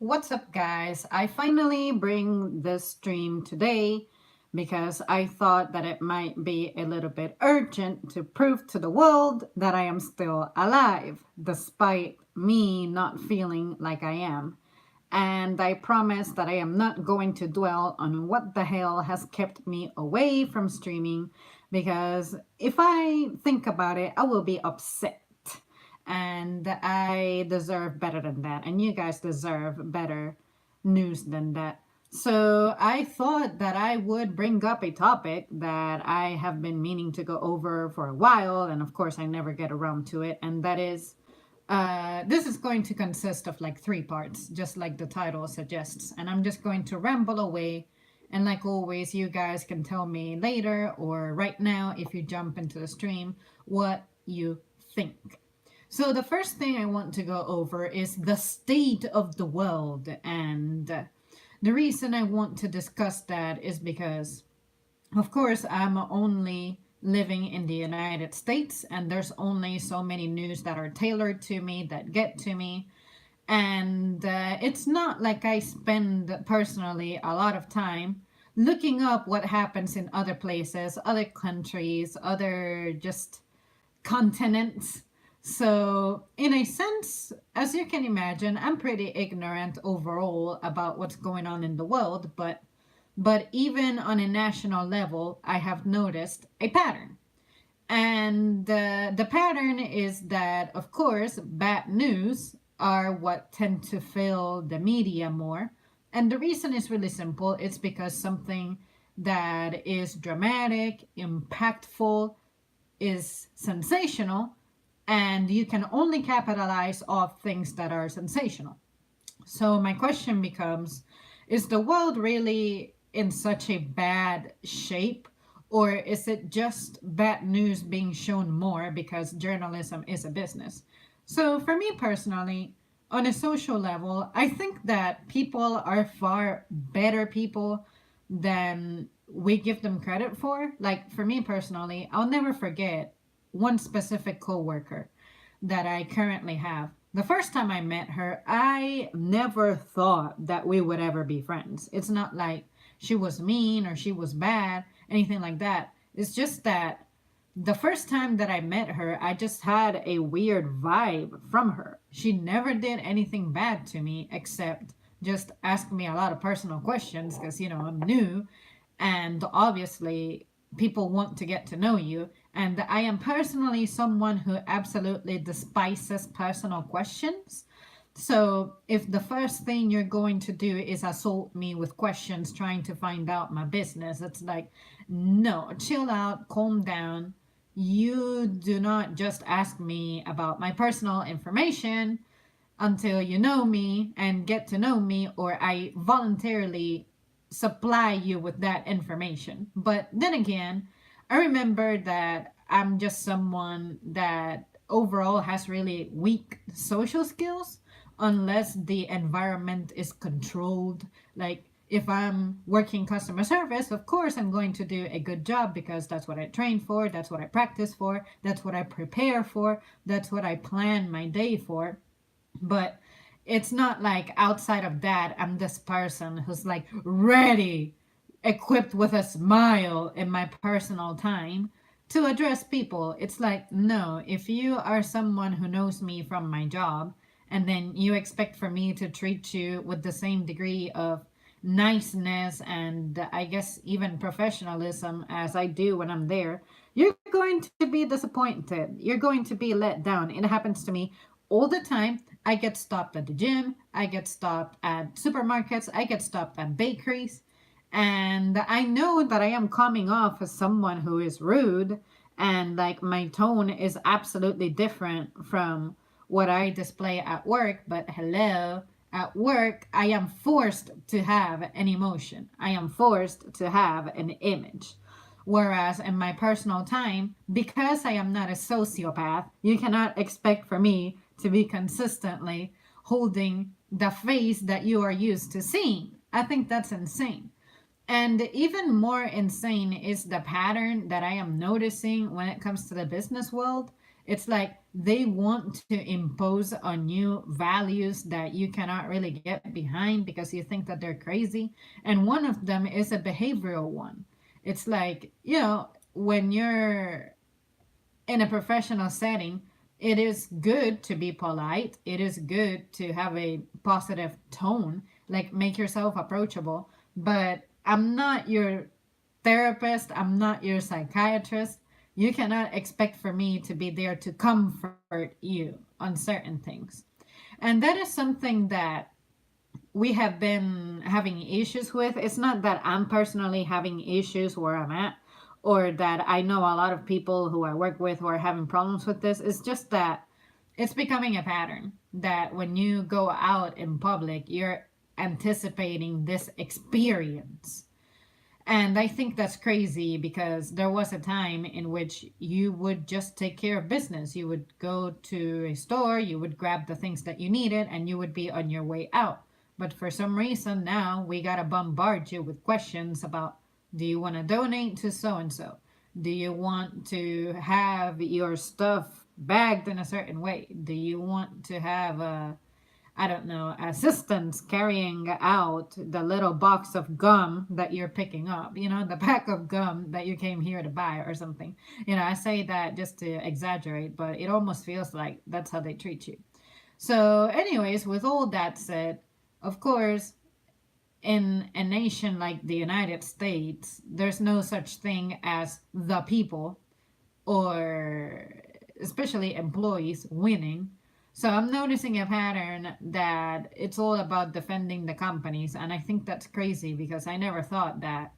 What's up, guys? I finally bring this stream today because I thought that it might be a little bit urgent to prove to the world that I am still alive, despite me not feeling like I am. And I promise that I am not going to dwell on what the hell has kept me away from streaming because if I think about it, I will be upset and I deserve better than that. And you guys deserve better news than that. So I thought that I would bring up a topic that I have been meaning to go over for a while, and of course I never get around to it, and that is this is going to consist of like three parts, just like the title suggests, and I'm just going to ramble away. And like always, you guys can tell me later or right now if you jump into the stream what you think. So, the first thing I want to go over is the state of the world. And the reason I want to discuss that is because, of course, I'm only living in the United States, and there's only so many news that are tailored to me, that get to me. And it's not like I spend personally a lot of time looking up what happens in other places, other countries, other just continents. So, in a sense, as you can imagine, I'm pretty ignorant overall about what's going on in the world, but even on a national level, I have noticed a pattern. And the pattern is that, of course, bad news are what tend to fill the media more. And the reason is really simple, it's because something that is dramatic, impactful, is sensational, and you can only capitalize off things that are sensational. So my question becomes, is the world really in such a bad shape, or is it just bad news being shown more because journalism is a business? So for me personally, on a social level, I think that people are far better people than we give them credit for. Like for me personally, I'll never forget one specific coworker that I currently have. The first time I met her, I never thought that we would ever be friends. It's not like she was mean or she was bad, anything like that. It's just that the first time that I met her, I just had a weird vibe from her. She never did anything bad to me except just ask me a lot of personal questions because, I'm new. And obviously, people want to get to know you. And I am personally someone who absolutely despises personal questions. So if the first thing you're going to do is assault me with questions trying to find out my business, it's like, no, chill out, calm down. You do not just ask me about my personal information until you know me and get to know me, or I voluntarily supply you with that information. But then again, I remember that I'm just someone that overall has really weak social skills unless the environment is controlled. Like if I'm working customer service, of course I'm going to do a good job because that's what I train for, that's what I practice for, that's what I prepare for, that's what I plan my day for. But it's not like outside of that, I'm this person who's like ready, equipped with a smile in my personal time to address people. It's like, no, if you are someone who knows me from my job, and then you expect for me to treat you with the same degree of niceness and I guess even professionalism as I do when I'm there, you're going to be disappointed. You're going to be let down. It happens to me all the time. I get stopped at the gym, I get stopped at supermarkets, I get stopped at bakeries, and I know that I am coming off as someone who is rude and like my tone is absolutely different from what I display at work, but hello, at work, I am forced to have an emotion. I am forced to have an image. Whereas in my personal time, because I am not a sociopath, you cannot expect for me to be consistently holding the face that you are used to seeing. I think that's insane. And even more insane is the pattern that I am noticing when it comes to the business world It's like they want to impose on you values that you cannot really get behind because you think that they're crazy. And one of them is a behavioral one. It's like, when you're in a professional setting, it is good to be polite. It is good to have a positive tone, like make yourself approachable. But I'm not your therapist, I'm not your psychiatrist. You cannot expect for me to be there to comfort you on certain things. And that is something that we have been having issues with. It's not that I'm personally having issues where I'm at, or that I know a lot of people who I work with who are having problems with this. It's just that it's becoming a pattern that when you go out in public, you're anticipating this experience. And I think that's crazy because there was a time in which you would just take care of business. You would go to a store, you would grab the things that you needed, and you would be on your way out. But for some reason, now we got to bombard you with questions about, do you want to donate to so and so? Do you want to have your stuff bagged in a certain way? Do you want to have a, I don't know, assistants carrying out the little box of gum that you're picking up, the pack of gum that you came here to buy or something. I say that just to exaggerate, but it almost feels like that's how they treat you. So, anyways, with all that said, of course, in a nation like the United States, there's no such thing as the people, or especially employees, winning. So I'm noticing a pattern that it's all about defending the companies. And I think that's crazy because I never thought that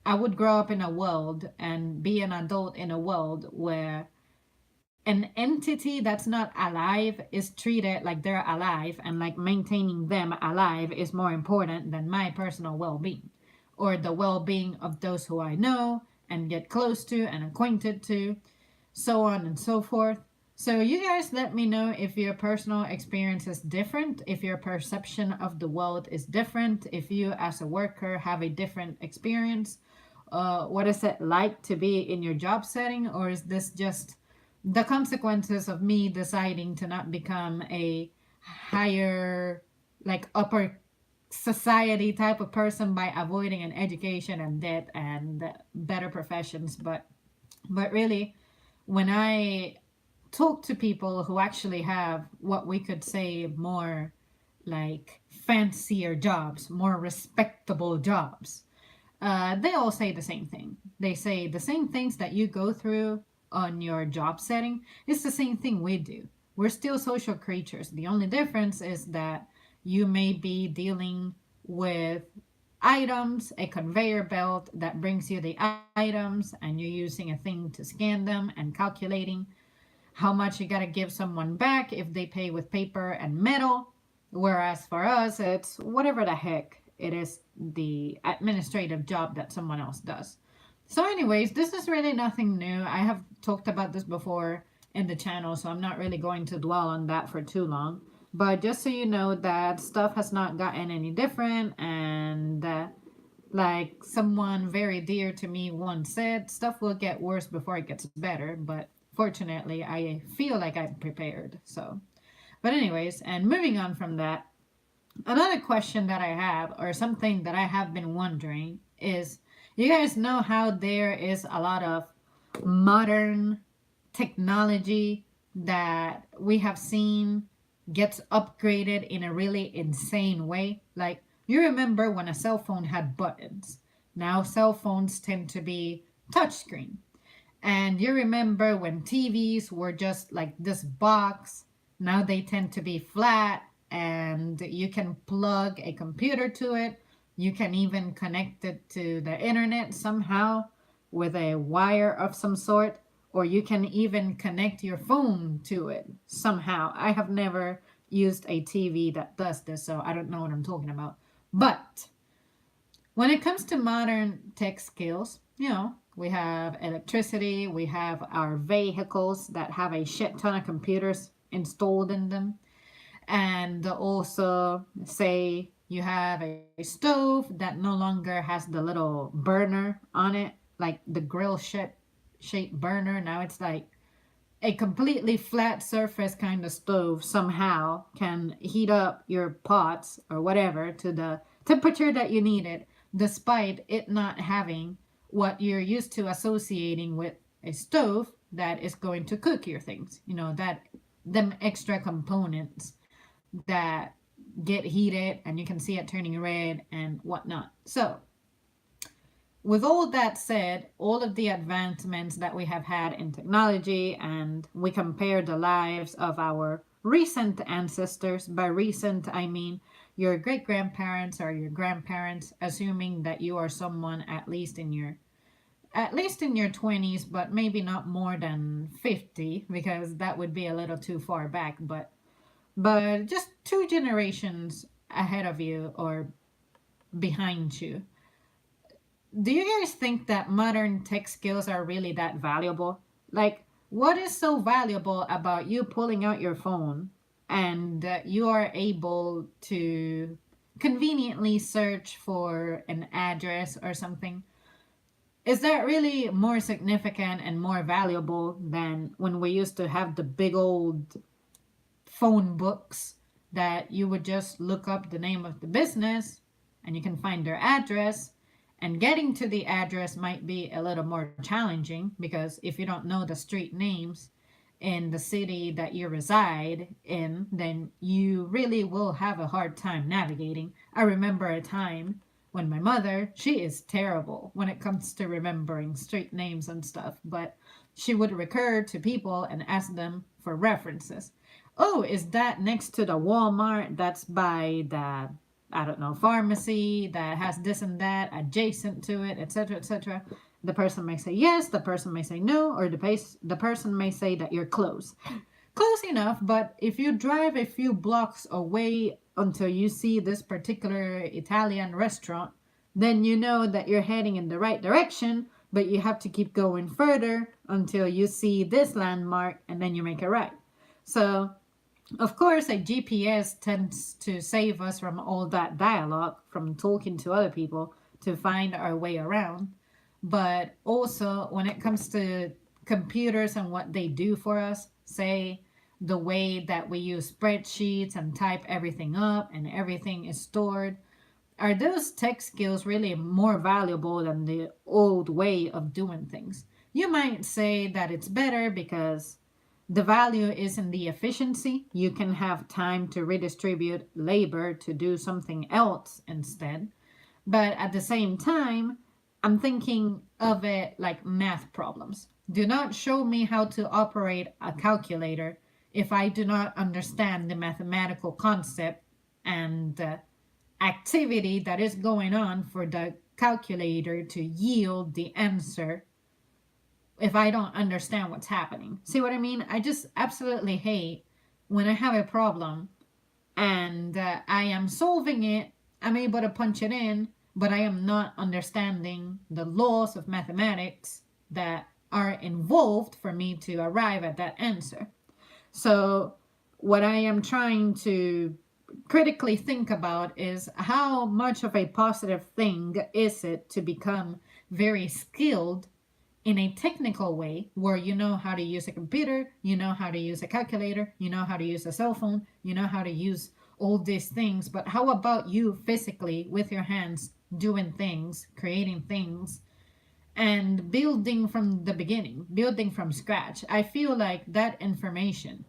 I would grow up in a world and be an adult in a world where an entity that's not alive is treated like they're alive, and like maintaining them alive is more important than my personal well being or the well being of those who I know and get close to and acquainted to, so on and so forth. So, you guys let me know if your personal experience is different, if your perception of the world is different, if you as a worker have a different experience. What is it like to be in your job setting, or is this just the consequences of me deciding to not become a higher, like upper society type of person by avoiding an education and debt and better professions? But really, when I talk to people who actually have what we could say more like fancier jobs, more respectable jobs, they all say the same thing. They say the same things that you go through on your job setting. It's the same thing we do. We're still social creatures. The only difference is that you may be dealing with items, a conveyor belt that brings you the items, and you're using a thing to scan them and calculating how much you got to give someone back if they pay with paper and metal. Whereas for us, it's whatever the heck it is, the administrative job that someone else does. So, anyways, this is really nothing new. I have talked about this before in the channel, so I'm not really going to dwell on that for too long. But just so you know that stuff has not gotten any different, and like someone very dear to me once said, stuff will get worse before it gets better. But fortunately, I feel like I'm prepared. So, but anyways, and moving on from that, another question that I have, or something that I have been wondering, is you guys know how there is a lot of modern technology that we have seen gets upgraded in a really insane way? Like, you remember when a cell phone had buttons? Now, cell phones tend to be touchscreen. And you remember when TVs were just like this box? Now they tend to be flat, and you can plug a computer to it. You can even connect it to the internet somehow with a wire of some sort, or you can even connect your phone to it somehow. I have never used a TV that does this, so I don't know what I'm talking about. But when it comes to modern tech skills, we have electricity, we have our vehicles that have a shit ton of computers installed in them. And also, say you have a stove that no longer has the little burner on it, like the grill shaped burner. Now it's like a completely flat surface kind of stove somehow can heat up your pots or whatever to the temperature that you need it, despite it not having what you're used to associating with a stove that is going to cook your things. You know, that them extra components that get heated and you can see it turning red and whatnot. So, with all that said, all of the advancements that we have had in technology, and we compare the lives of our recent ancestors. By recent, I mean your great grandparents or your grandparents, assuming that you are someone at least in your 20s, but maybe not more than 50, because that would be a little too far back, but just two generations ahead of you or behind you. Do you guys think that modern tech skills are really that valuable? Like, what is so valuable about you pulling out your phone and you are able to conveniently search for an address or something? Is that really more significant and more valuable than when we used to have the big old phone books that you would just look up the name of the business and you can find their address, and getting to the address might be a little more challenging because if you don't know the street names in the city that you reside in, then you really will have a hard time navigating. I remember a time when my mother, she is terrible when it comes to remembering street names and stuff, but she would recur to people and ask them for references. Oh, is that next to the Walmart that's by the, I don't know, pharmacy that has this and that adjacent to it, etc., etc.? The person may say yes, the person may say no, or the person may say that you're close. Close enough, but if you drive a few blocks away until you see this particular Italian restaurant, then you know that you're heading in the right direction, but you have to keep going further until you see this landmark and then you make a right. So, of course, a GPS tends to save us from all that dialogue, from talking to other people to find our way around. But also, when it comes to computers and what they do for us, say the way that we use spreadsheets and type everything up and everything is stored, are those tech skills really more valuable than the old way of doing things? You might say that it's better because the value is in the efficiency. You can have time to redistribute labor to do something else instead. But at the same time, I'm thinking of it like math problems. Do not show me how to operate a calculator if I do not understand the mathematical concept and activity that is going on for the calculator to yield the answer if I don't understand what's happening. See what I mean? I just absolutely hate when I have a problem and I am solving it, I'm able to punch it in, but I am not understanding the laws of mathematics that are involved for me to arrive at that answer. So, what I am trying to critically think about is how much of a positive thing is it to become very skilled in a technical way where you know how to use a computer, you know how to use a calculator, you know how to use a cell phone, you know how to use all these things. But how about you physically with your hands doing things, creating things, and building from the beginning, building from scratch? I feel like that information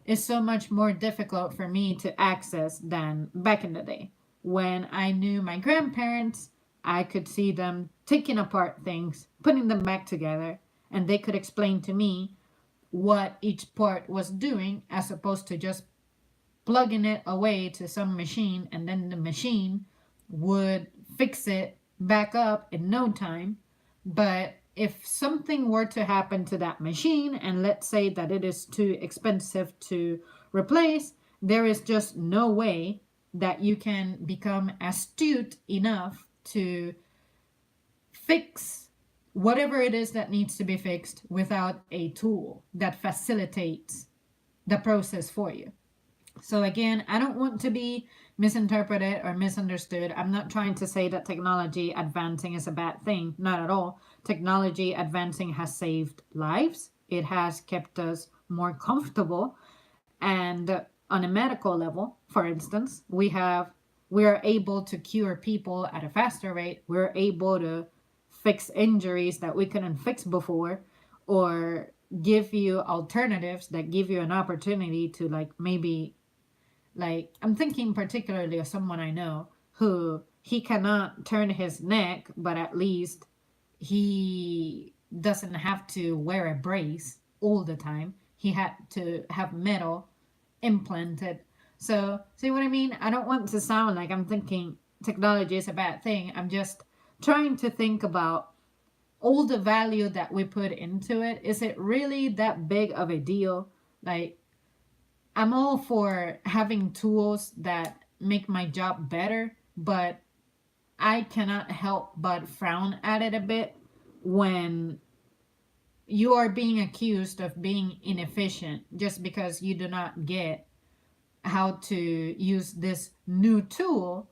is so much more difficult for me to access than back in the day. When I knew my grandparents, I could see them taking apart things, putting them back together, and they could explain to me what each part was doing as opposed to just plugging it away to some machine and then the machine would fix it back up in no time. But if something were to happen to that machine, and let's say that it is too expensive to replace, there is just no way that you can become astute enough to fix whatever it is that needs to be fixed without a tool that facilitates the process for you. So again, I don't want to be misinterpreted or misunderstood. I'm not trying to say that technology advancing is a bad thing. Not at all. Technology advancing has saved lives. It has kept us more comfortable. And on a medical level, for instance, we are able to cure people at a faster rate. We're able to fix injuries that we couldn't fix before, or give you alternatives that give you an opportunity to, like, maybe, like, I'm thinking particularly of someone I know who he cannot turn his neck, but at least he doesn't have to wear a brace all the time. He had to have metal implanted. So, see what I mean? I don't want to sound like I'm thinking technology is a bad thing. I'm just trying to think about all the value that we put into it. Is it really that big of a deal? Like, I'm all for having tools that make my job better, but I cannot help but frown at it a bit when you are being accused of being inefficient just because you do not get how to use this new tool,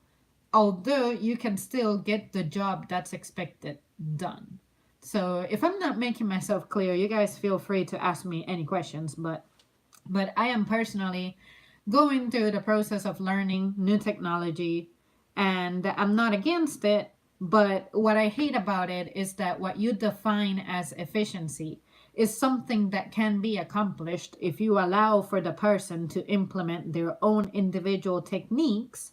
although you can still get the job that's expected done. So if I'm not making myself clear, you guys feel free to ask me any questions, but I am personally going through the process of learning new technology, and I'm not against it. But what I hate about it is that what you define as efficiency is something that can be accomplished if you allow for the person to implement their own individual techniques,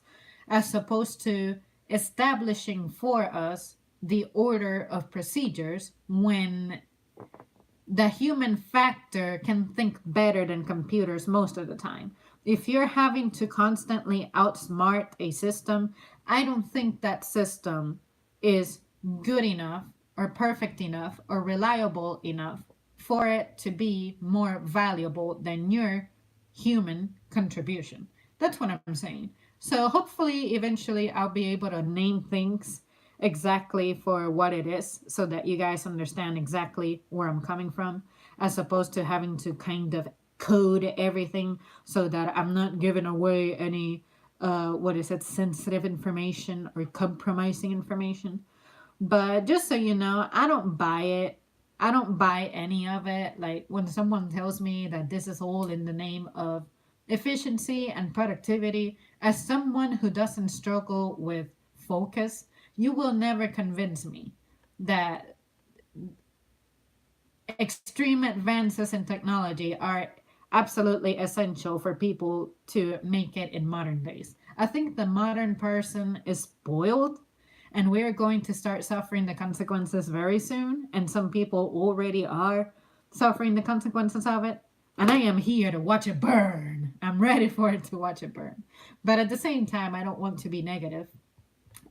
as opposed to establishing for us the order of procedures when the human factor can think better than computers most of the time. If you're having to constantly outsmart a system, I don't think that system is good enough or perfect enough or reliable enough for it to be more valuable than your human contribution. That's what I'm saying. So hopefully, eventually, I'll be able to name things exactly for what it is so that you guys understand exactly where I'm coming from, as opposed to having to kind of code everything so that I'm not giving away any, what is it, sensitive information or compromising information. But just so you know, I don't buy it. I don't buy any of it. Like, when someone tells me that this is all in the name of efficiency and productivity, as someone who doesn't struggle with focus, you will never convince me that extreme advances in technology are absolutely essential for people to make it in modern days. I think the modern person is spoiled, and we're going to start suffering the consequences very soon. And some people already are suffering the consequences of it. And I am here to watch it burn. I'm ready for it to watch it burn. But at the same time, I don't want to be negative.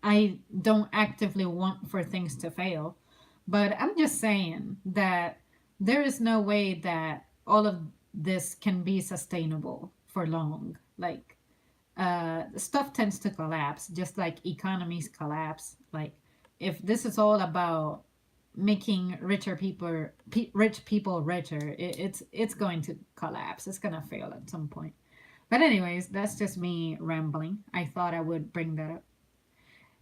I don't actively want for things to fail. But I'm just saying that there is no way that all of this can be sustainable for long. Like, stuff tends to collapse, just like economies collapse. Like, if this is all about making rich people richer, it's going to collapse. It's gonna fail at some point. But anyways, that's just me rambling. I thought I would bring that up.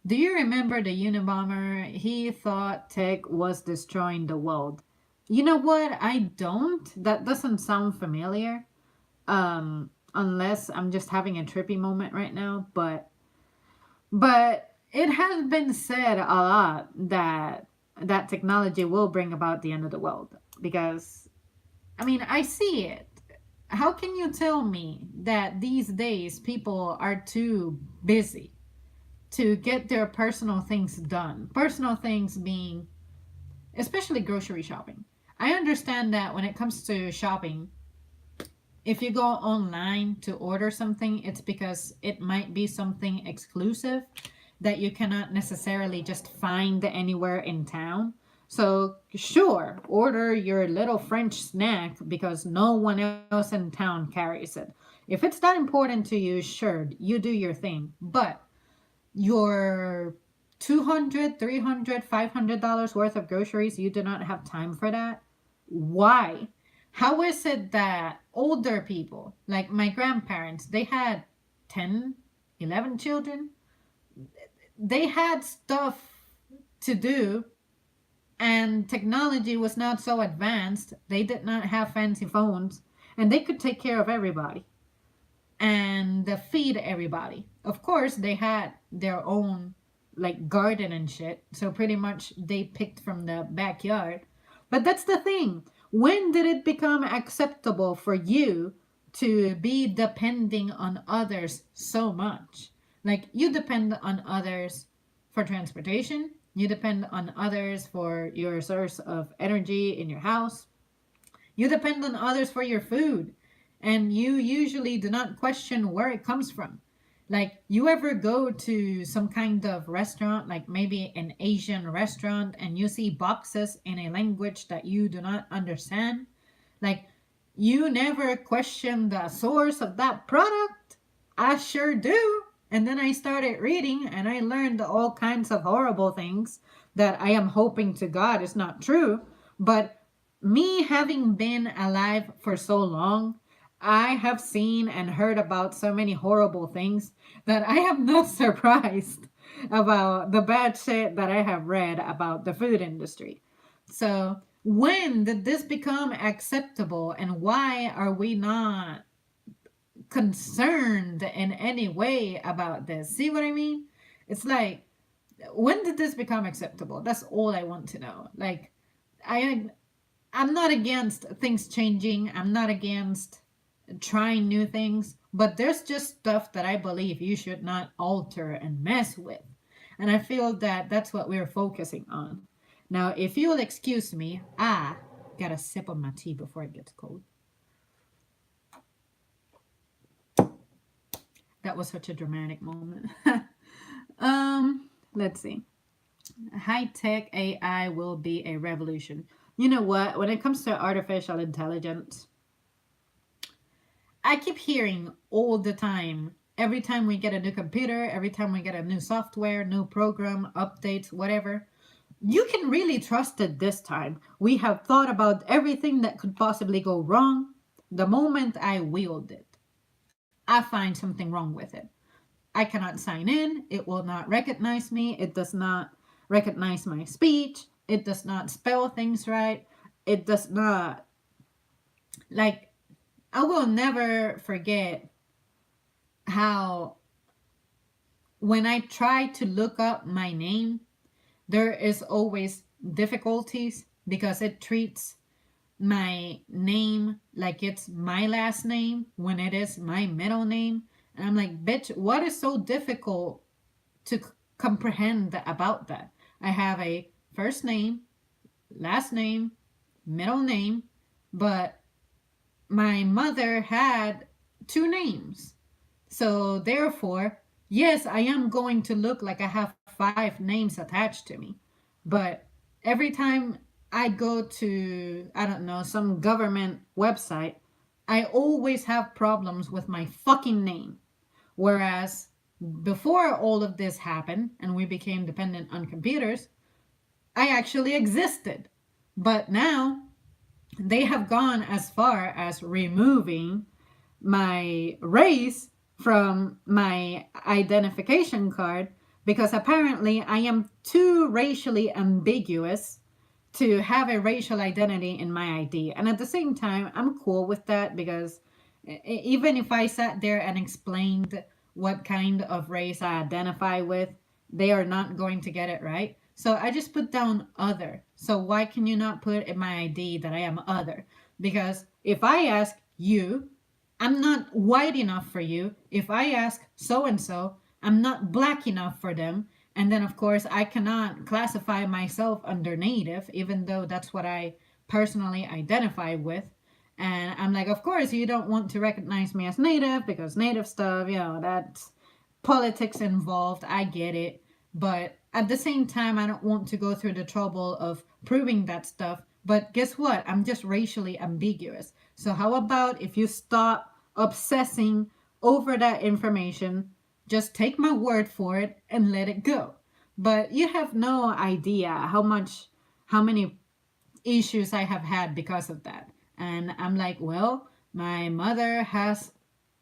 Do you remember the Unabomber? He thought tech was destroying the world. You know what? I don't. That doesn't sound familiar. Unless I'm just having a trippy moment right now, but it has been said a lot that technology will bring about the end of the world, because I mean, I see it. How can you tell me that these days people are too busy to get their personal things done? Personal things being especially grocery shopping. I understand that when it comes to shopping, if you go online to order something, it's because it might be something exclusive that you cannot necessarily just find anywhere in town. So, sure, order your little French snack because no one else in town carries it. If it's that important to you, sure, you do your thing. But your 200, 300, $500 worth of groceries, you do not have time for that. Why? How is it that older people, like my grandparents, they had 10, 11 children, they had stuff to do, and technology was not so advanced, they did not have fancy phones, and they could take care of everybody and feed everybody. Of course, they had their own like garden and shit, so pretty much they picked from the backyard. But that's the thing. When did it become acceptable for you to be depending on others so much? Like, you depend on others for transportation, you depend on others for your source of energy in your house, you depend on others for your food, and you usually do not question where it comes from. Like, you ever go to some kind of restaurant, like maybe an Asian restaurant, and you see boxes in a language that you do not understand? Like, you never question the source of that product? I sure do. And then I started reading and I learned all kinds of horrible things that I am hoping to God is not true. But me having been alive for so long, I have seen and heard about so many horrible things that I am not surprised about the bad shit that I have read about the food industry. So, when did this become acceptable, and why are we not concerned in any way about this? See what I mean? It's like, when did this become acceptable? That's all I want to know. Like, I I'm not against things changing. I'm not against trying new things, but there's just stuff that I believe you should not alter and mess with. And I feel that that's what we're focusing on. Now, if you'll excuse me, I got a sip of my tea before it gets cold. That was such a dramatic moment. Let's see. High tech AI will be a revolution. You know what? When it comes to artificial intelligence, I keep hearing all the time, every time we get a new computer, every time we get a new software, new program, updates, whatever, you can really trust it this time. We have thought about everything that could possibly go wrong. The moment I wield it, I find something wrong with it. I cannot sign in. It will not recognize me. It does not recognize my speech. It does not spell things right. It does not, like, I will never forget how when I try to look up my name, there is always difficulties because it treats my name like it's my last name when it is my middle name. And I'm like, bitch, what is so difficult to comprehend about that? I have a first name, last name, middle name, but my mother had two names. So therefore, yes, I am going to look like I have five names attached to me. But every time I go to, I don't know, some government website, I always have problems with my fucking name. Whereas before all of this happened and we became dependent on computers, I actually existed. But now they have gone as far as removing my race from my identification card because apparently I am too racially ambiguous to have a racial identity in my ID. And at the same time, I'm cool with that because even if I sat there and explained what kind of race I identify with, they are not going to get it right. So I just put down other. So why can you not put in my ID that I am other? Because if I ask you, I'm not white enough for you. If I ask so and so, I'm not black enough for them. And then, of course, I cannot classify myself under native, even though that's what I personally identify with. And I'm like, of course, you don't want to recognize me as native because native stuff, that's politics involved. I get it. But at the same time, I don't want to go through the trouble of proving that stuff. But guess what? I'm just racially ambiguous. So, how about if you stop obsessing over that information? Just take my word for it and let it go. But you have no idea how many issues I have had because of that. And I'm like, well, my mother has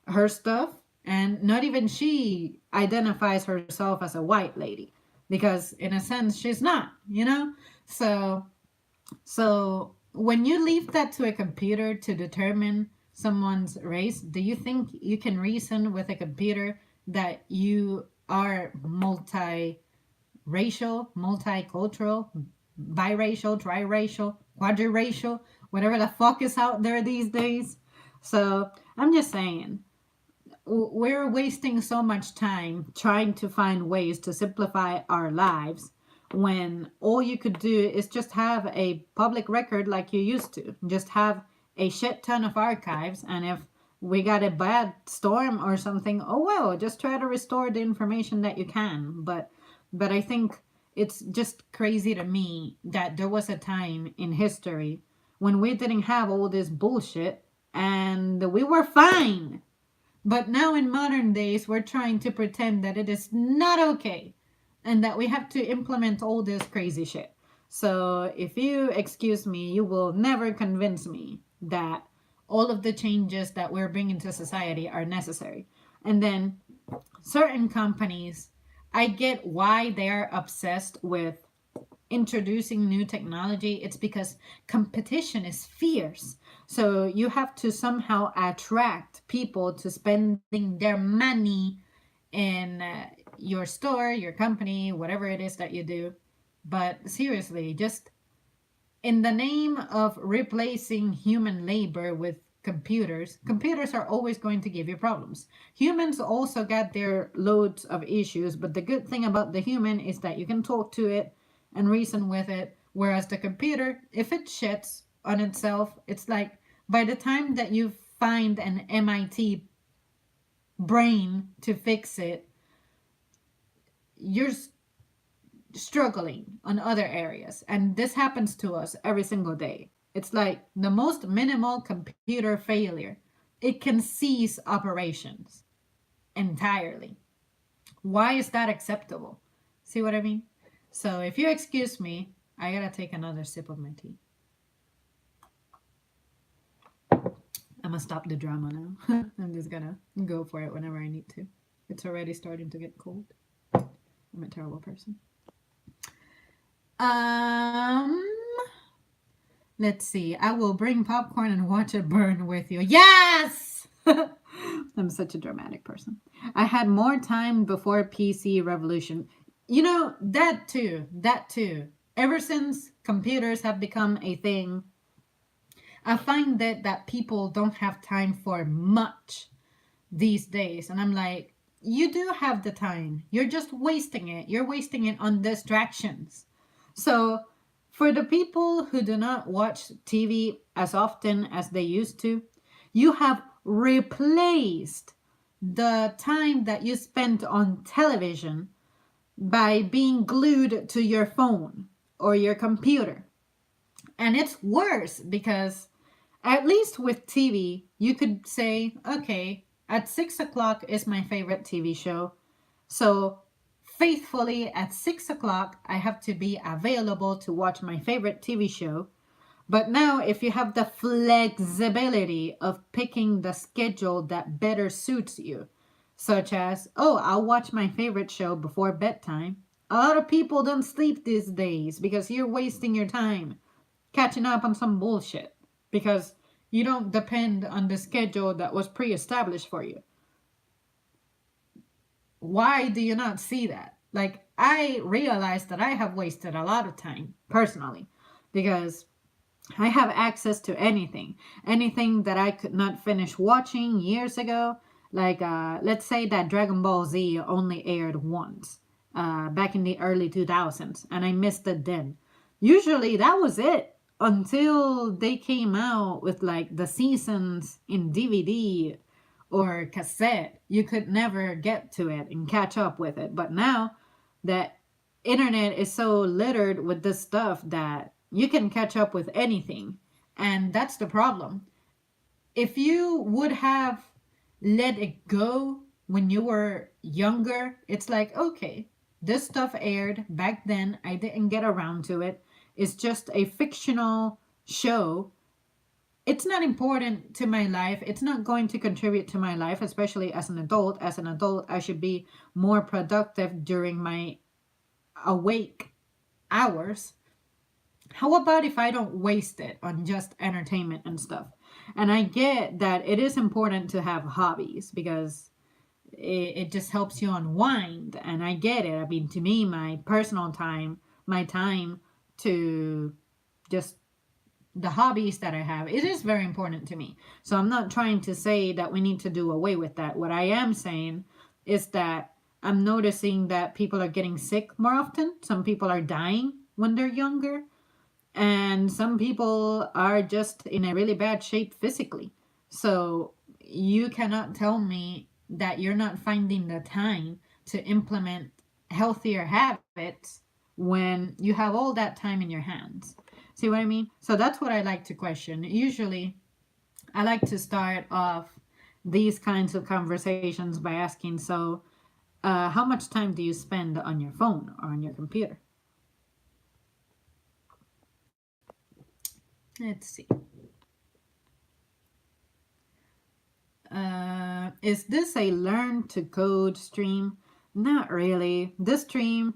her stuff, and not even she identifies herself as a white lady because, in a sense, she's not. So when you leave that to a computer to determine someone's race, do you think you can reason with a computer that you are multiracial, multicultural, biracial, triracial, quadriracial, whatever the fuck is out there these days? So I'm just saying, we're wasting so much time trying to find ways to simplify our lives when all you could do is just have a public record like you used to. Just have a shit ton of archives, and if we got a bad storm or something, oh well, just try to restore the information that you can. But I think it's just crazy to me that there was a time in history when we didn't have all this bullshit and we were fine. But now in modern days, we're trying to pretend that it is not okay and that we have to implement all this crazy shit. So if you excuse me, you will never convince me that all of the changes that we're bringing to society are necessary. And then certain companies, I get why they're obsessed with introducing new technology. It's because competition is fierce. So you have to somehow attract people to spending their money in your store, your company, whatever it is that you do. But seriously, just in the name of replacing human labor with computers, computers are always going to give you problems. Humans also got their loads of issues, but the good thing about the human is that you can talk to it and reason with it. Whereas the computer, if it shits on itself, it's like by the time that you find an MIT brain to fix it, you're struggling on other areas. And this happens to us every single day. It's like the most minimal computer failure. It can cease operations entirely. Why is that acceptable? See what I mean? So if you excuse me, I gotta take another sip of my tea. I'm gonna stop the drama now. I'm just gonna go for it whenever I need to. It's already starting to get cold. I'm a terrible person. Um, let's see. I will bring popcorn and watch it burn with you. Yes! I'm such a dramatic person. I had more time before PC revolution. You know, that too. That too. Ever since computers have become a thing, I find that people don't have time for much these days. And I'm like, you do have the time. You're just wasting it. You're wasting it on distractions. So, for the people who do not watch TV as often as they used to, you have replaced the time that you spent on television by being glued to your phone or your computer. And it's worse because, at least with TV, you could say, okay, at 6 o'clock is my favorite TV show. So faithfully at 6 o'clock, I have to be available to watch my favorite TV show. But now, if you have the flexibility of picking the schedule that better suits you, such as, oh, I'll watch my favorite show before bedtime. A lot of people don't sleep these days because you're wasting your time catching up on some bullshit because you don't depend on the schedule that was pre established for you. Why do you not see that? Like, I realize that I have wasted a lot of time personally because I have access to anything that I could not finish watching years ago. Like, let's say that Dragon Ball Z only aired once back in the early 2000s, and I missed it then. Usually, that was it until they came out with like the seasons in DVD or cassette. You could never get to it and catch up with it. But now that internet is so littered with this stuff that you can catch up with anything. And that's the problem. If you would have let it go when you were younger, it's like, okay, this stuff aired back then. I didn't get around to it. It's just a fictional show. It's not important to my life. It's not going to contribute to my life, especially as an adult. As an adult, I should be more productive during my awake hours. How about if I don't waste it on just entertainment and stuff? And I get that it is important to have hobbies because it just helps you unwind. And I get it. I mean, to me, my personal time, my time to just the hobbies that I have, it is very important to me. So I'm not trying to say that we need to do away with that. What I am saying is that I'm noticing that people are getting sick more often. Some people are dying when they're younger, and some people are just in a really bad shape physically. So you cannot tell me that you're not finding the time to implement healthier habits when you have all that time in your hands. See what I mean? So that's what I like to question. Usually, I like to start off these kinds of conversations by asking, so, how much time do you spend on your phone or on your computer? Let's see. Is this a learn to code stream? Not really. This stream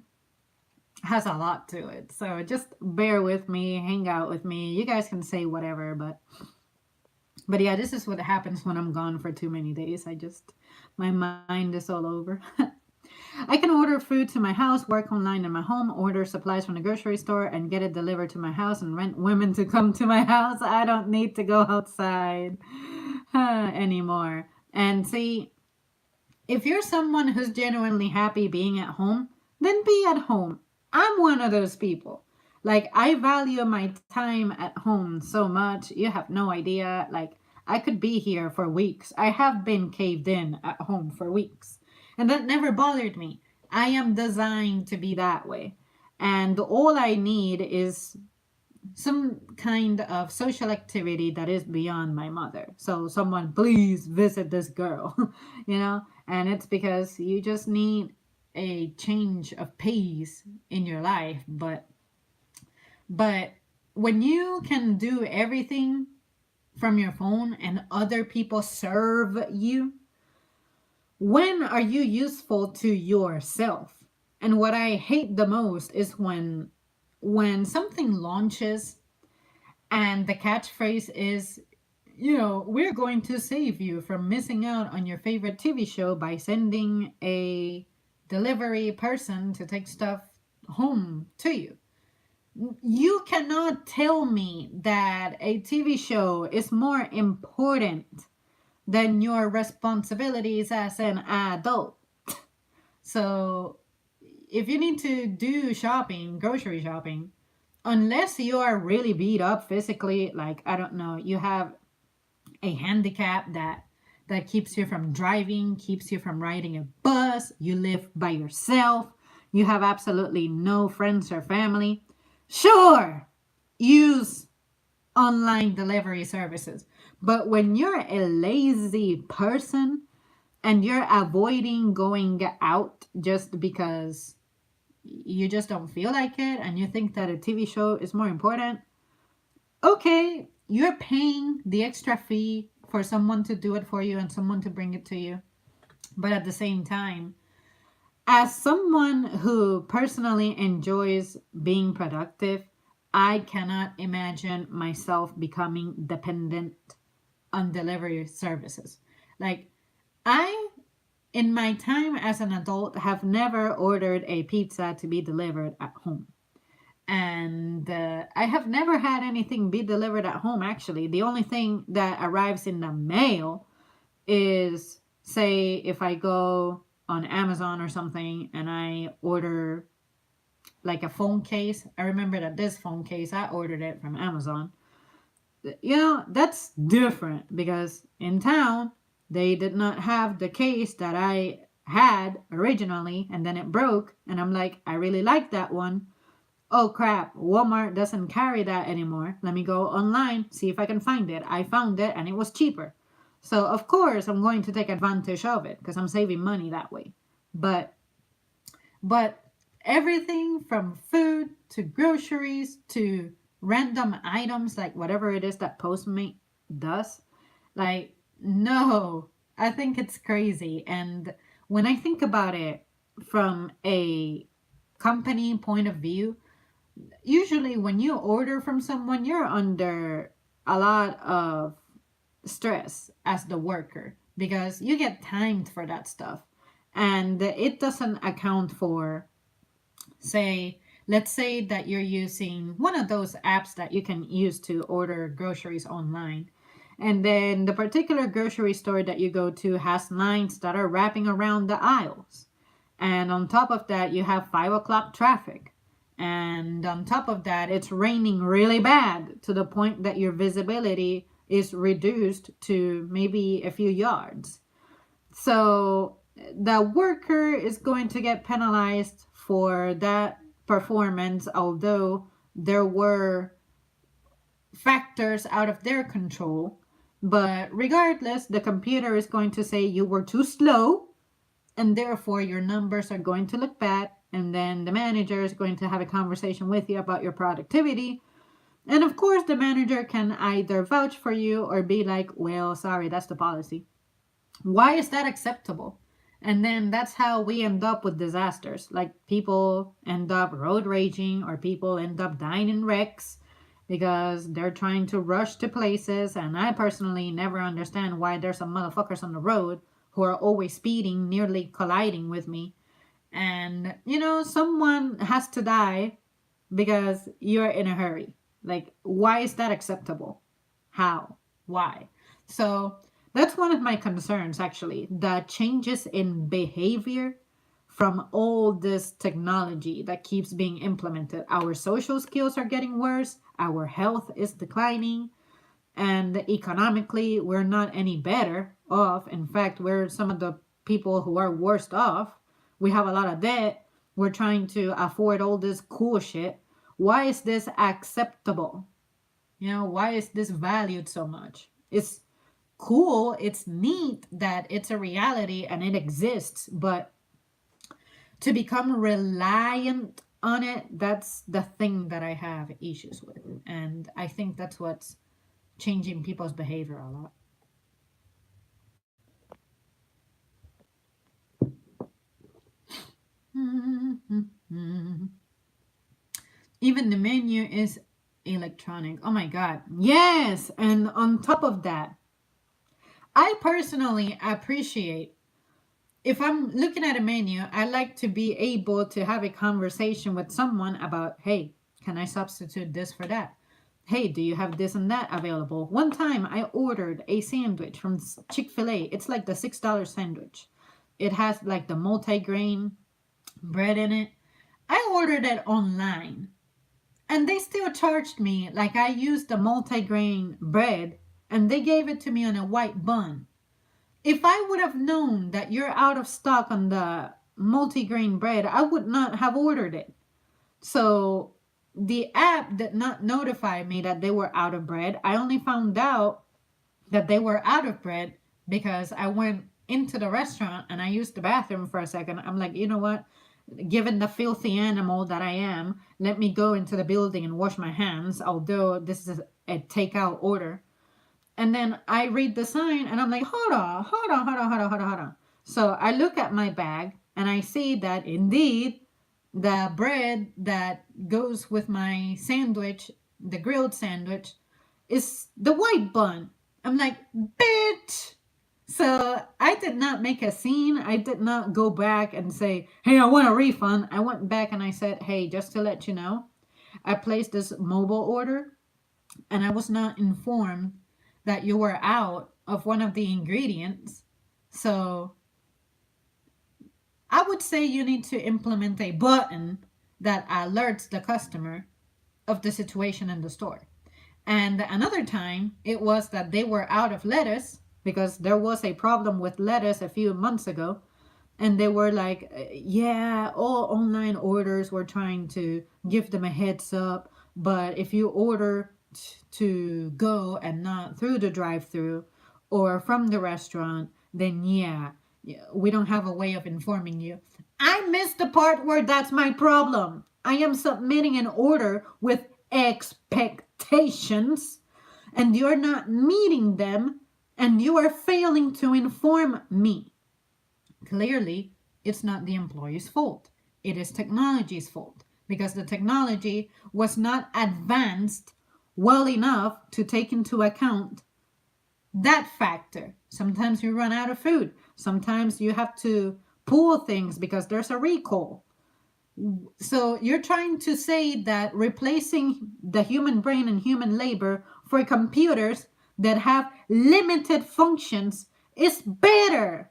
has a lot to it. So just bear with me, hang out with me. You guys can say whatever, but yeah, this is what happens when I'm gone for too many days. My mind is all over. I can order food to my house, work online in my home, order supplies from the grocery store, and get it delivered to my house and rent women to come to my house. I don't need to go outside anymore. And see, if you're someone who's genuinely happy being at home, then be at home. I'm one of those people. Like, I value my time at home so much. You have no idea. Like, I could be here for weeks. I have been caved in at home for weeks. And that never bothered me. I am designed to be that way. And all I need is some kind of social activity that is beyond my mother. So, someone, please visit this girl, you know? And it's because you just need a change of pace in your life. But when you can do everything from your phone and other people serve you, when are you useful to yourself? And what I hate the most is when something launches and the catchphrase is, we're going to save you from missing out on your favorite TV show by sending a delivery person to take stuff home to you. You cannot tell me that a TV show is more important than your responsibilities as an adult. So, if you need to do shopping, grocery shopping, unless you are really beat up physically, like, I don't know, you have a handicap that keeps you from driving, keeps you from riding a bus, you live by yourself, you have absolutely no friends or family, sure, use online delivery services. But when you're a lazy person and you're avoiding going out just because you just don't feel like it and you think that a TV show is more important, okay, you're paying the extra fee for someone to do it for you and someone to bring it to you. But at the same time, as someone who personally enjoys being productive, I cannot imagine myself becoming dependent on delivery services. Like, I, in my time as an adult, have never ordered a pizza to be delivered at home. And I have never had anything be delivered at home, actually. The only thing that arrives in the mail is, say, if I go on Amazon or something and I order like a phone case. I remember that this phone case, I ordered it from Amazon. That's different because in town, they did not have the case that I had originally, and then it broke. And I'm like, I really like that one. Oh crap, Walmart doesn't carry that anymore. Let me go online, see if I can find it. I found it and it was cheaper. So, of course, I'm going to take advantage of it because I'm saving money that way. But but everything from food to groceries to random items, like whatever it is that Postmate does, like, no, I think it's crazy. And when I think about it from a company point of view, usually when you order from someone, you're under a lot of stress as the worker because you get timed for that stuff. And it doesn't account for, say, let's say that you're using one of those apps that you can use to order groceries online. And then the particular grocery store that you go to has lines that are wrapping around the aisles. And on top of that, you have 5 o'clock traffic. And on top of that, it's raining really bad to the point that your visibility is reduced to maybe a few yards. So the worker is going to get penalized for that performance, although there were factors out of their control. But regardless, the computer is going to say you were too slow, and therefore your numbers are going to look bad. And then the manager is going to have a conversation with you about your productivity. And of course, the manager can either vouch for you or be like, well, sorry, that's the policy. Why is that acceptable? And then that's how we end up with disasters. Like people end up road raging or people end up dying in wrecks because they're trying to rush to places. And I personally never understand why there's some motherfuckers on the road who are always speeding, nearly colliding with me. And, someone has to die because you're in a hurry. Like, why is that acceptable? How? Why? So that's one of my concerns, actually. The changes in behavior from all this technology that keeps being implemented. Our social skills are getting worse, our health is declining, and economically, we're not any better off. In fact, we're some of the people who are worst off. We have a lot of debt. We're trying to afford all this cool shit. Why is this acceptable? Why is this valued so much? It's cool, it's neat that it's a reality and it exists, but to become reliant on it, that's the thing that I have issues with. And I think that's what's changing people's behavior a lot. Even the menu is electronic. Oh my god. Yes, and on top of that, I personally appreciate, if I'm looking at a menu, I like to be able to have a conversation with someone about, hey, can I substitute this for that? Hey, do you have this and that available? One time I ordered a sandwich from Chick-fil-A. It's like the $6 sandwich. It has like the multi-grain bread in it. I ordered it online and they still charged me like I used the multi-grain bread and they gave it to me on a white bun. If I would have known that you're out of stock on the multi-grain bread, I would not have ordered it. So the app did not notify me that they were out of bread. I only found out that they were out of bread because I went into the restaurant and I used the bathroom for a second. I'm like, you know what? Given the filthy animal that I am, let me go into the building and wash my hands, although this is a takeout order. And then I read the sign and I'm like, hold on, hold on, hold on, hold on, hold on, hold on. So I look at my bag and I see that indeed the bread that goes with my sandwich, the grilled sandwich, is the white bun. I'm like, bitch. So I did not make a scene. I did not go back and say, hey, I want a refund. I went back and I said, hey, just to let you know, I placed this mobile order and I was not informed that you were out of one of the ingredients. So I would say you need to implement a button that alerts the customer of the situation in the store. And another time, it was that they were out of lettuce because there was a problem with lettuce a few months ago. And they were like, yeah, all online orders were trying to give them a heads up. But if you order to go and not through the drive-through or from the restaurant, then yeah, we don't have a way of informing you. I missed the part where that's my problem. I am submitting an order with expectations and you're not meeting them and you are failing to inform me. Clearly, it's not the employee's fault. It is technology's fault because the technology was not advanced well enough to take into account that factor. Sometimes you run out of food. Sometimes you have to pull things because there's a recall. So you're trying to say that replacing the human brain and human labor for computers that have limited functions is better.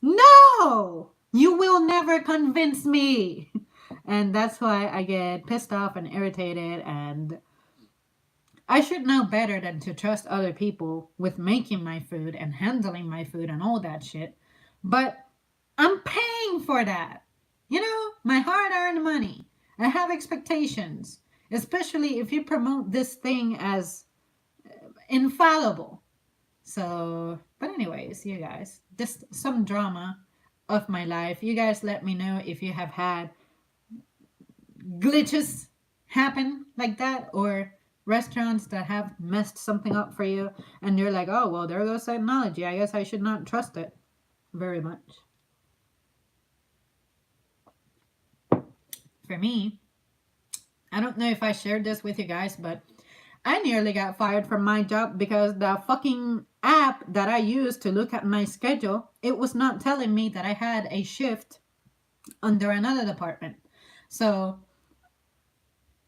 No! You will never convince me. And that's why I get pissed off and irritated, and I should know better than to trust other people with making my food and handling my food and all that shit. But I'm paying for that. You know, my hard earned money. I have expectations, especially if you promote this thing as infallible. So, but anyways, you guys, just some drama of my life. You guys let me know if you have had glitches happen like that, or restaurants that have messed something up for you and you're like, oh, well, there goes technology. I guess I should not trust it very much. For me, I don't know if I shared this with you guys, but I nearly got fired from my job because the fucking app that I used to look at my schedule, it was not telling me that I had a shift under another department. So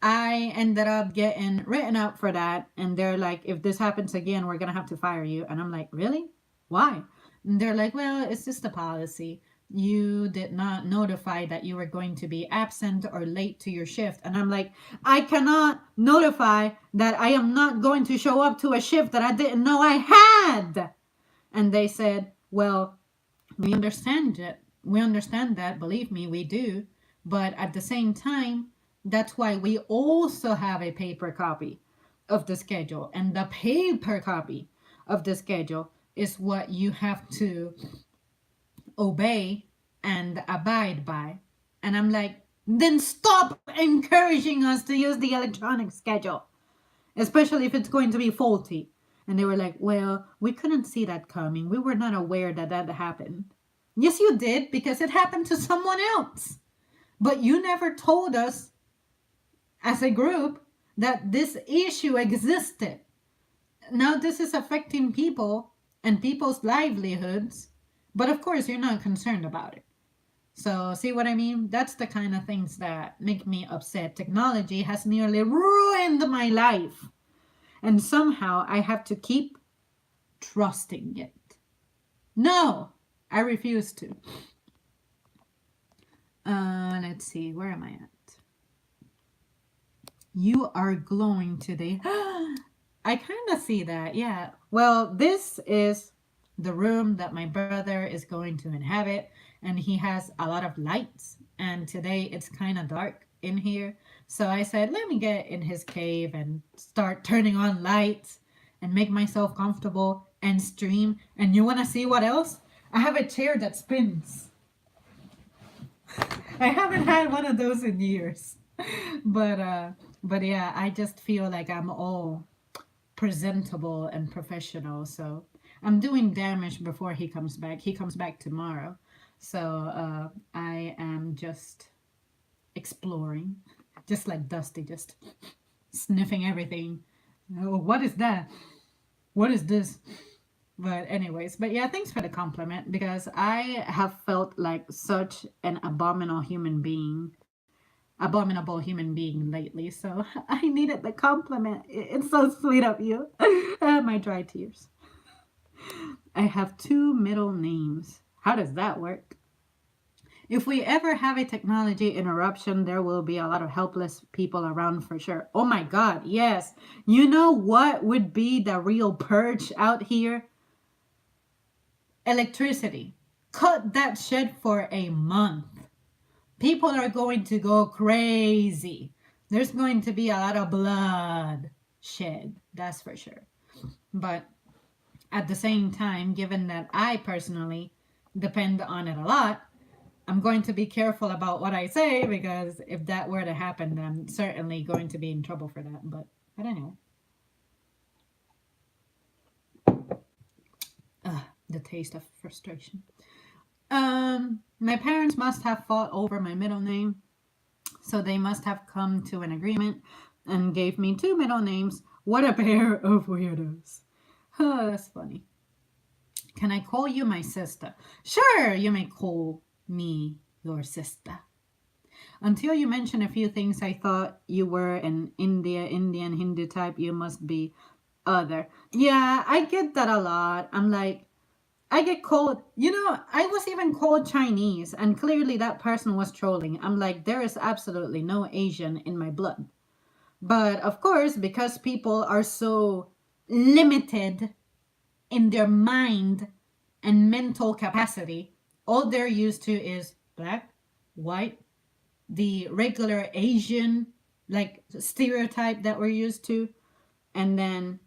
I ended up getting written up for that. And they're like, if this happens again, we're going to have to fire you. And I'm like, really? Why? And they're like, well, it's just a policy. You did not notify that you were going to be absent or late to your shift. And I'm like, I cannot notify that I am not going to show up to a shift that I didn't know I had. And they said, well, we understand it. We understand that. Believe me, we do. But at the same time, that's why we also have a paper copy of the schedule. And the paper copy of the schedule is what you have to obey and abide by. And I'm like, then stop encouraging us to use the electronic schedule, especially if it's going to be faulty. And they were like, well, we couldn't see that coming. We were not aware that that happened. Yes, you did, because it happened to someone else. But you never told us as a group that this issue existed. Now this is affecting people and people's livelihoods, but of course you're not concerned about it. So, see what I mean? That's the kind of things that make me upset. Technology has nearly ruined my life, and somehow I have to keep trusting it. No, I refuse to. Let's see, where am I at? You are glowing today. I kind of see that, yeah. Well, this is the room that my brother is going to inhabit, and he has a lot of lights, and today it's kind of dark in here. So I said, let me get in his cave and start turning on lights and make myself comfortable and stream. And you want to see what else? I have a chair that spins. I haven't had one of those in years. But yeah, I just feel like I'm all presentable and professional. So I'm doing damage before he comes back. He comes back tomorrow. So I am just exploring, just like Dusty, just sniffing everything. Oh, what is that? What is this? But anyways, but yeah, thanks for the compliment, because I have felt like such an abominable human being lately. So I needed the compliment. It's so sweet of you. My dry tears. I have 2 middle names. How does that work? If we ever have a technology interruption, there will be a lot of helpless people around for sure. Oh my God, yes. You know what would be the real purge out here? Electricity. Cut that shit for a month. People are going to go crazy. There's going to be a lot of blood shed, that's for sure. But at the same time, given that I personally depend on it a lot, I'm going to be careful about what I say, because if that were to happen, then I'm certainly going to be in trouble for that. But anyway. The taste of frustration. My parents must have fought over my middle name, so they must have come to an agreement and gave me 2 middle names. What a pair of weirdos. Oh, that's funny. Can I call you my sister? Sure, you may call me your sister. Until you mentioned a few things, I thought you were an Indian Hindu type. You must be other. Yeah, I get that a lot. I'm like, I get called, I was even called Chinese, and clearly that person was trolling. I'm like, there is absolutely no Asian in my blood. But of course, because people are so limited in their mind and mental capacity, all they're used to is black, white, the regular Asian, like stereotype that we're used to, and then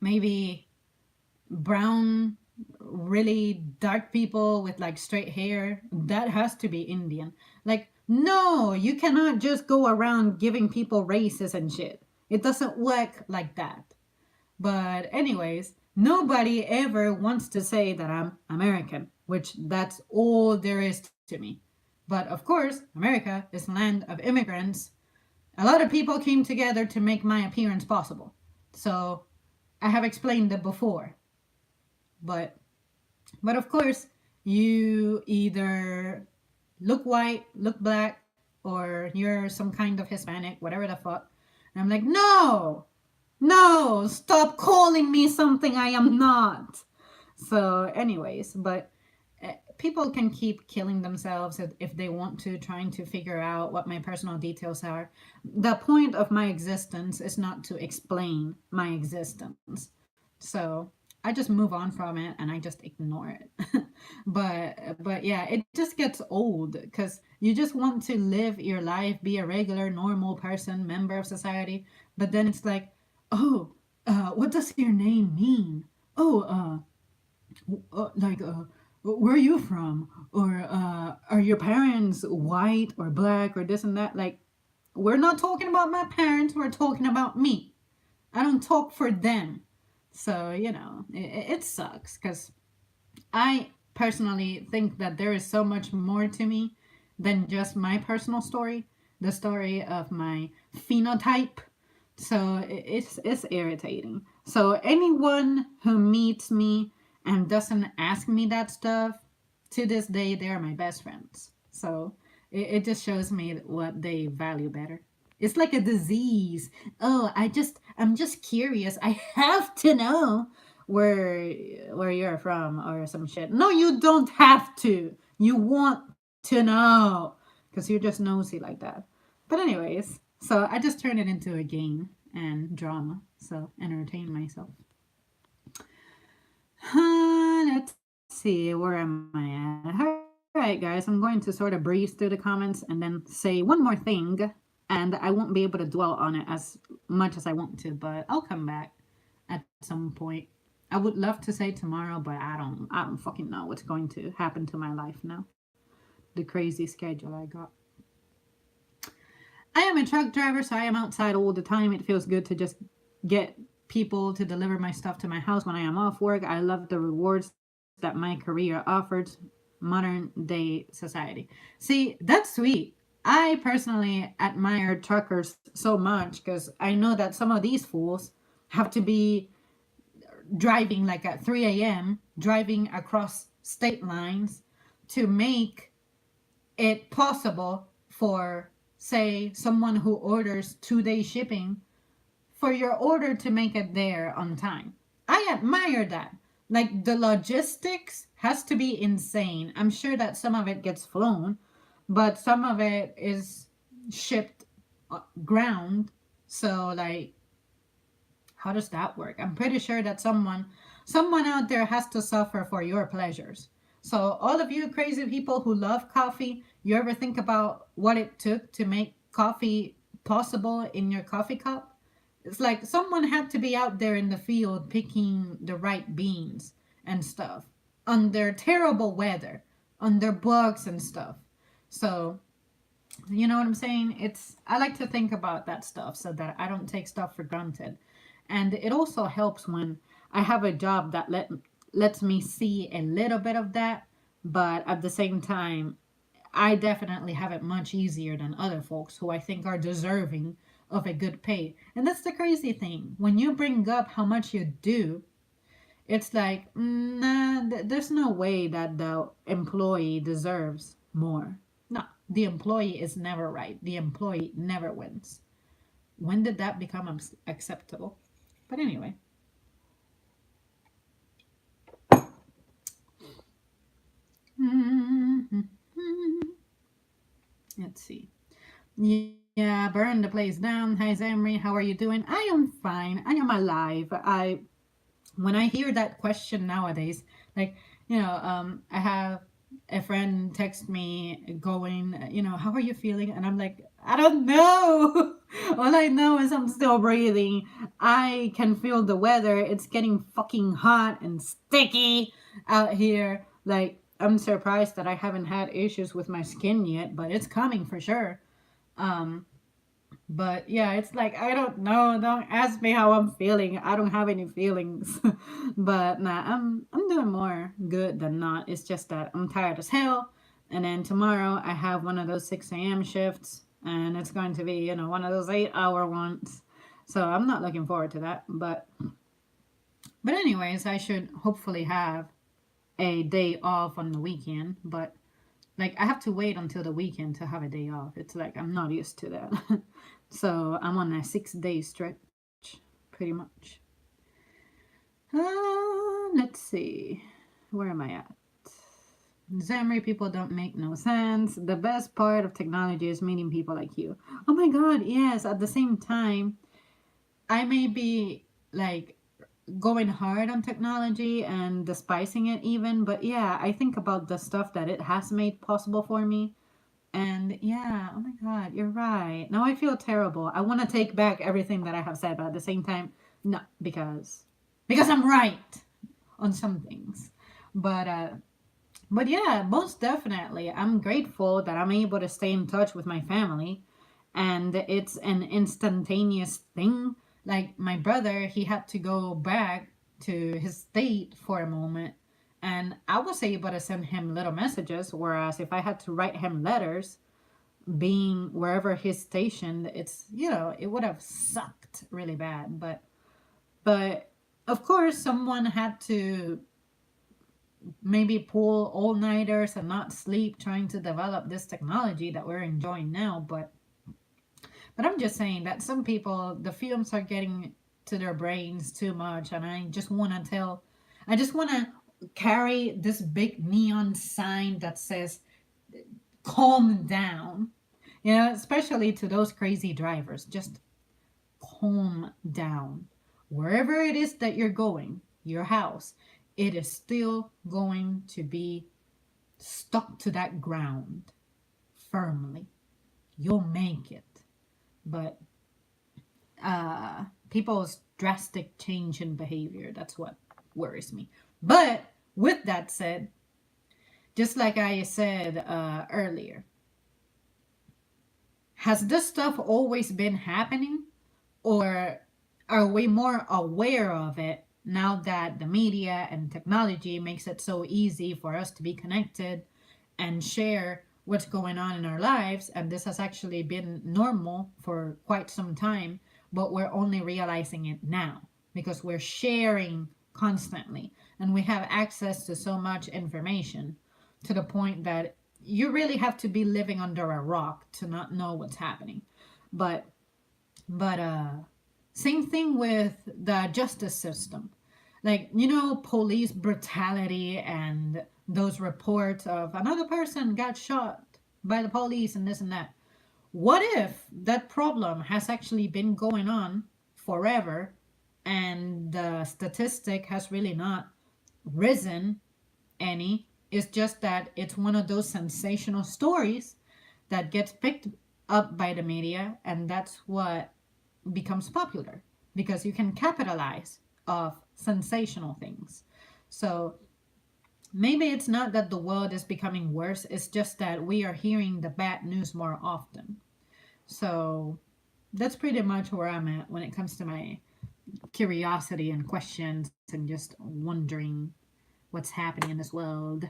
maybe brown, really dark people with like straight hair. That has to be Indian. Like, no, you cannot just go around giving people races and shit. It doesn't work like that. But, anyways, nobody ever wants to say that I'm American, which that's all there is to me. But of course, America is a land of immigrants. A lot of people came together to make my appearance possible. So I have explained it before. But of course, you either look white, look black, or you're some kind of Hispanic, whatever the fuck. And I'm like, no, no, stop calling me something I am not. So, anyways, but people can keep killing themselves if they want to, trying to figure out what my personal details are. The point of my existence is not to explain my existence. So I just move on from it and I just ignore it. but yeah, it just gets old because you just want to live your life, be a regular, normal person, member of society. But then it's like, oh, what does your name mean? Oh, like, where are you from? Or are your parents white or black or this and that? Like, we're not talking about my parents, we're talking about me. I don't talk for them. So, it sucks because I personally think that there is so much more to me than just my personal story, the story of my phenotype. So it's irritating. So anyone who meets me and doesn't ask me that stuff, to this day, they're my best friends. So it just shows me what they value better. It's like a disease. Oh, I'm just curious. I have to know where you're from or some shit. No, you don't have to. You want to know because you're just nosy like that. But anyways, so I just turned it into a game and drama. So entertain myself. Let's see, where am I at? All right, guys, I'm going to sort of breeze through the comments and then say one more thing, and I won't be able to dwell on it as much as I want to, but I'll come back at some point. I would love to say tomorrow, but I don't fucking know what's going to happen to my life now. The crazy schedule I got. I am a truck driver, so I am outside all the time. It feels good to just get people to deliver my stuff to my house when I am off work. I love the rewards that my career offers modern day society. See, that's sweet. I personally admire truckers so much because I know that some of these fools have to be driving like at 3 a.m., driving across state lines to make it possible for, say, someone who orders 2 day shipping for your order to make it there on time. I admire that. Like the logistics has to be insane. I'm sure that some of it gets flown, but some of it is shipped ground. So like how does that work? I'm pretty sure that someone out there has to suffer for your pleasures. So all of you crazy people who love coffee, you ever think about what it took to make coffee possible in your coffee cup? It's like someone had to be out there in the field picking the right beans and stuff under terrible weather, under bugs and stuff. So, you know what I'm saying? I like to think about that stuff so that I don't take stuff for granted. And it also helps when I have a job that lets me see a little bit of that, but at the same time, I definitely have it much easier than other folks who I think are deserving of a good pay. And that's the crazy thing. When you bring up how much you do, It's like, nah, there's no way that the employee deserves more. No, the employee is never right. The employee never wins. When did that become acceptable? But anyway, let's see. Yeah, burn the place down. Hi, Zamri. How are you doing? I am fine. I am alive. When I hear that question nowadays, like, I have a friend text me going, how are you feeling? And I'm like, I don't know. All I know is I'm still breathing. I can feel the weather. It's getting fucking hot and sticky out here. Like, I'm surprised that I haven't had issues with my skin yet, but it's coming for sure. Um, but yeah, it's like I don't know. Don't ask me how I'm feeling. I don't have any feelings. But nah, I'm doing more good than not. It's just that I'm tired as hell. And then tomorrow I have one of those 6 a.m. shifts, and it's going to be one of those 8 hour ones. So I'm not looking forward to that. But anyways, I should hopefully have a day off on the weekend. But like I have to wait until the weekend to have a day off. It's like I'm not used to that. So I'm on a 6 day stretch, pretty much. Let's see. Where am I at? Zamri people don't make no sense. The best part of technology is meeting people like you. Oh my god, yes. At the same time, I may be like going hard on technology and despising it even, but yeah, I think about the stuff that it has made possible for me. And yeah, oh my God, you're right. Now I feel terrible. I want to take back everything that I have said, but at the same time, no, because I'm right on some things. But uh, but yeah, most definitely, I'm grateful that I'm able to stay in touch with my family, and it's an instantaneous thing. Like my brother, he had to go back to his state for a moment, and I was able to send him little messages. Whereas if I had to write him letters, being wherever he's stationed, it would have sucked really bad. But of course, someone had to maybe pull all nighters and not sleep trying to develop this technology that we're enjoying now. But I'm just saying that some people, the fumes are getting to their brains too much, and I just want to carry this big neon sign that says calm down. Especially to those crazy drivers, just calm down. Wherever it is that you're going, your house, it is still going to be stuck to that ground firmly. You'll make it. But people's drastic change in behavior, that's what worries me. But with that said, just like I said earlier, has this stuff always been happening? Or are we more aware of it now that the media and technology makes it so easy for us to be connected and share what's going on in our lives? And this has actually been normal for quite some time, but we're only realizing it now because we're sharing constantly and we have access to so much information to the point that you really have to be living under a rock to not know what's happening. But but same thing with the justice system. Like, police brutality and those reports of another person got shot by the police and this and that. What if that problem has actually been going on forever and the statistic has really not risen any? It's just that it's one of those sensational stories that gets picked up by the media, and that's what becomes popular because you can capitalize off sensational things. So maybe it's not that the world is becoming worse, it's just that we are hearing the bad news more often. So that's pretty much where I'm at when it comes to my curiosity and questions and just wondering what's happening in this world.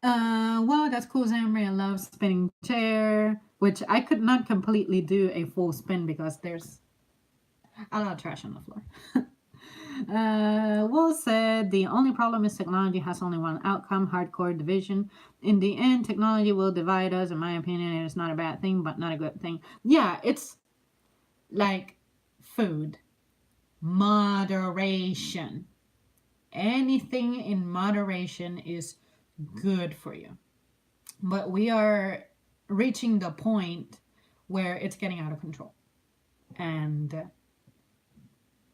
Well, that's cool, Zamri. I love spinning chair, which I could not completely do a full spin because there's a lot of trash on the floor. Will said the only problem is technology has only one outcome, hardcore division. In the end, technology will divide us. In my opinion, it is not a bad thing, but not a good thing. Yeah, it's like food. Moderation. Anything in moderation is good for you. But we are reaching the point where it's getting out of control. And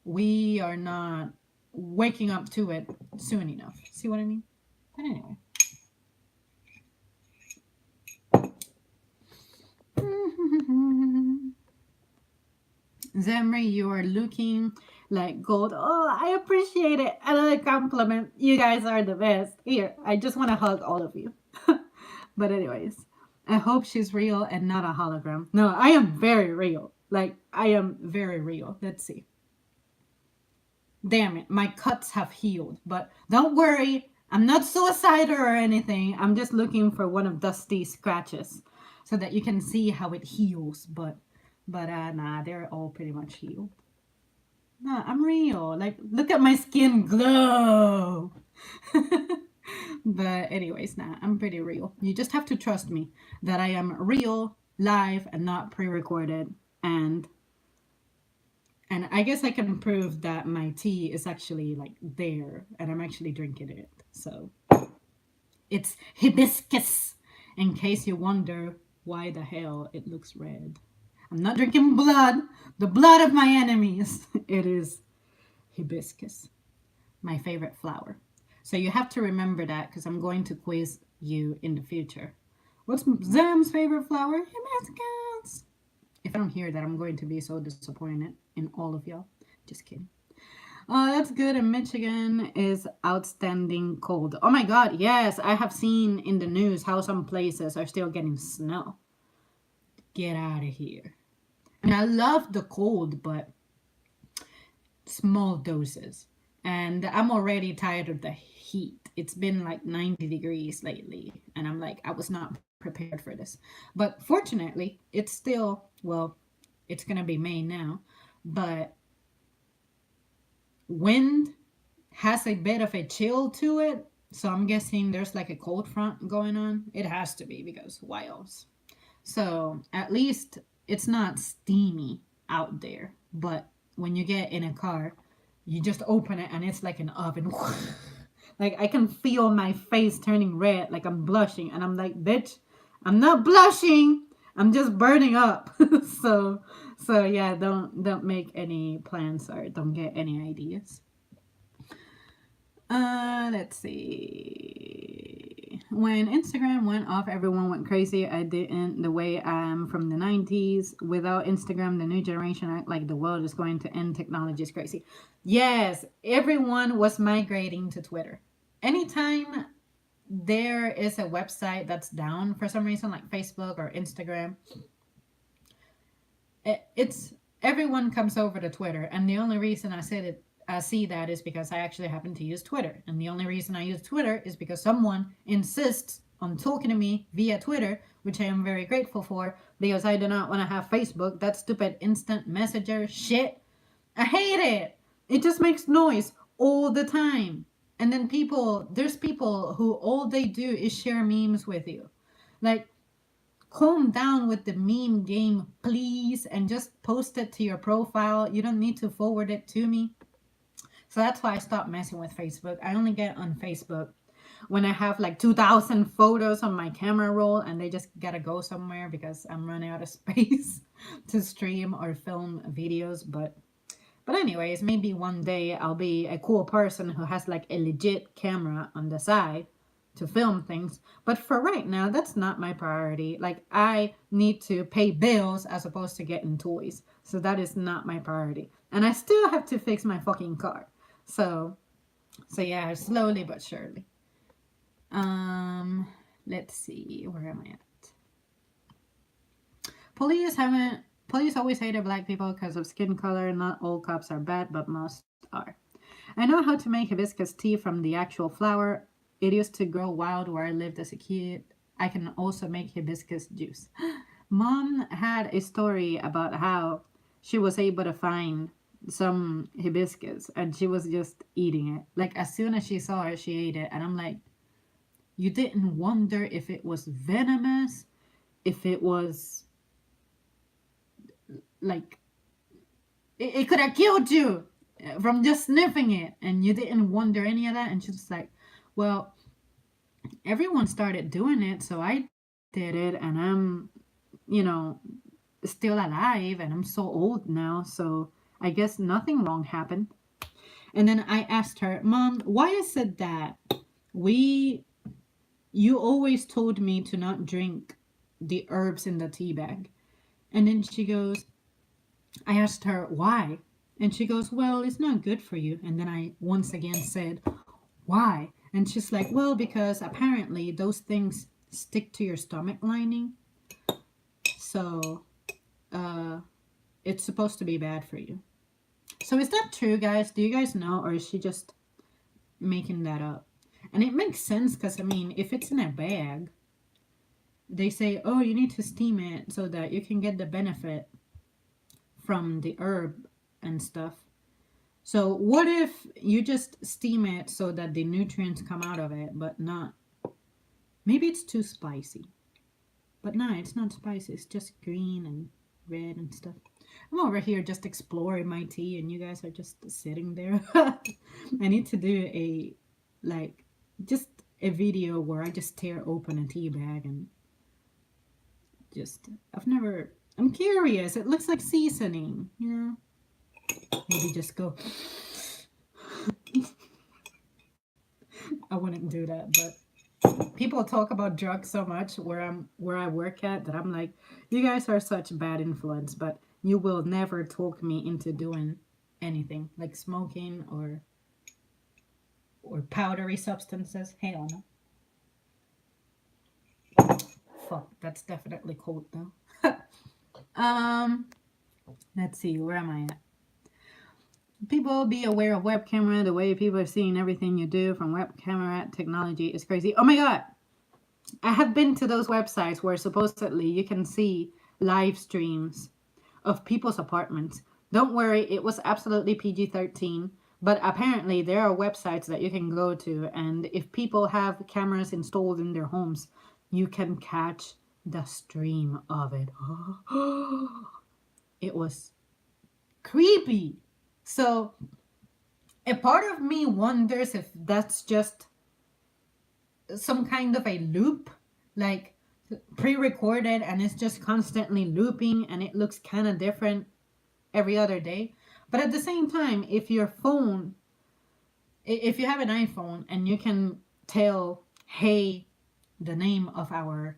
we are not waking up to it soon enough. See what I mean? But anyway. Zemri, you are looking like gold. Oh, I appreciate it. Another compliment. You guys are the best. Here, I just want to hug all of you. But anyways, I hope she's real and not a hologram. No, I am very real. Like, I am very real. Let's see. Damn it, my cuts have healed. But don't worry, I'm not suicidal or anything. I'm just looking for one of Dusty's scratches so that you can see how it heals. But nah, they're all pretty much healed. Nah, I'm real. Like, look at my skin glow. But anyways, nah, I'm pretty real. You just have to trust me that I am real, live, and not pre-recorded. And I guess I can prove that my tea is actually like there and I'm actually drinking it. So it's hibiscus, in case you wonder why the hell it looks red. I'm not drinking blood, the blood of my enemies. It is hibiscus, my favorite flower. So you have to remember that because I'm going to quiz you in the future. What's Zam's favorite flower? Hibiscus. If I don't hear that, I'm going to be so disappointed in all of y'all. Just kidding. Oh, that's good. And Michigan is outstanding cold. Oh my god, yes. I have seen in the news how some places are still getting snow. Get out of here. And I love the cold, but small doses. And I'm already tired of the heat. It's been like 90 degrees lately. And I'm like, I was not prepared for this. But fortunately, it's still, well, it's going to be May now. But wind has a bit of a chill to it. So I'm guessing there's like a cold front going on. It has to be because why else? So at least it's not steamy out there. But when you get in a car, you just open it and it's like an oven. Like I can feel my face turning red, like I'm blushing. And I'm like, bitch, I'm not blushing. I'm just burning up. so yeah, don't make any plans or don't get any ideas. Let's see. When Instagram went off, everyone went crazy. I didn't. The way I'm from the 90s. Without Instagram, the new generation act like the world is going to end. Technology is crazy. Yes, everyone was migrating to Twitter. Anytime there is a website that's down for some reason, like Facebook or Instagram, it's everyone comes over to Twitter. And the only reason I see that is because I actually happen to use Twitter. And the only reason I use Twitter is because someone insists on talking to me via Twitter, which I am very grateful for because I do not want to have Facebook. That stupid instant messenger shit. I hate it. It just makes noise all the time. And then there's people who all they do is share memes with you. Like, calm down with the meme game, please, and just post it to your profile. You don't need to forward it to me. So that's why I stopped messing with Facebook. I only get on Facebook when I have like 2,000 photos on my camera roll and they just gotta go somewhere because I'm running out of space to stream or film videos. But anyways, maybe one day I'll be a cool person who has like a legit camera on the side to film things. But for right now, that's not my priority. Like, I need to pay bills as opposed to getting toys. So that is not my priority. And I still have to fix my fucking car. So yeah, slowly but surely. Let's see, where am I at? Police always hated black people because of skin color. Not all cops are bad, but most are. I know how to make hibiscus tea from the actual flower. It used to grow wild where I lived as a kid. I can also make hibiscus juice. Mom had a story about how she was able to find some hibiscus and she was just eating it. Like as soon as she saw it, she ate it. And I'm like, you didn't wonder if it was venomous, if it was like, it could have killed you from just sniffing it. And you didn't wonder any of that. And she's like, well, everyone started doing it. So I did it. And I'm, you know, still alive. And I'm so old now. So I guess nothing wrong happened. And then I asked her, Mom, why is it that you always told me to not drink the herbs in the tea bag? And then she goes, I asked her why. And she goes, well, it's not good for you. And then I once again said, why? And she's like, well, because apparently those things stick to your stomach lining. So it's supposed to be bad for you. So is that true, guys? Do you guys know? Or is she just making that up? And it makes sense because, I mean, if it's in a bag, they say, oh, you need to steam it so that you can get the benefit from the herb and stuff. So what if you just steam it so that the nutrients come out of it, but not, maybe it's too spicy. But no, it's not spicy. It's just green and red and stuff. I'm over here just exploring my tea and you guys are just sitting there. I need to do a, like, just a video where I just tear open a tea bag and just, I'm curious. It looks like seasoning, you know? Maybe just go. I wouldn't do that, but people talk about drugs so much where I work at that I'm like, you guys are such bad influence, but you will never talk me into doing anything like smoking or powdery substances. Hell no. Fuck, that's definitely cold though. Let's see, where am I at? People be aware of web camera. The way people are seeing everything you do from web camera technology is crazy. Oh my god, I have been to those websites where supposedly you can see live streams of people's apartments. Don't worry, it was absolutely PG-13, but apparently there are websites that you can go to, and if people have cameras installed in their homes, you can catch the stream of it. It was creepy. So a part of me wonders if that's just some kind of a loop, like pre-recorded, and it's just constantly looping and it looks kind of different every other day. But at the same time, if you have an iPhone and you can tell, hey, the name of our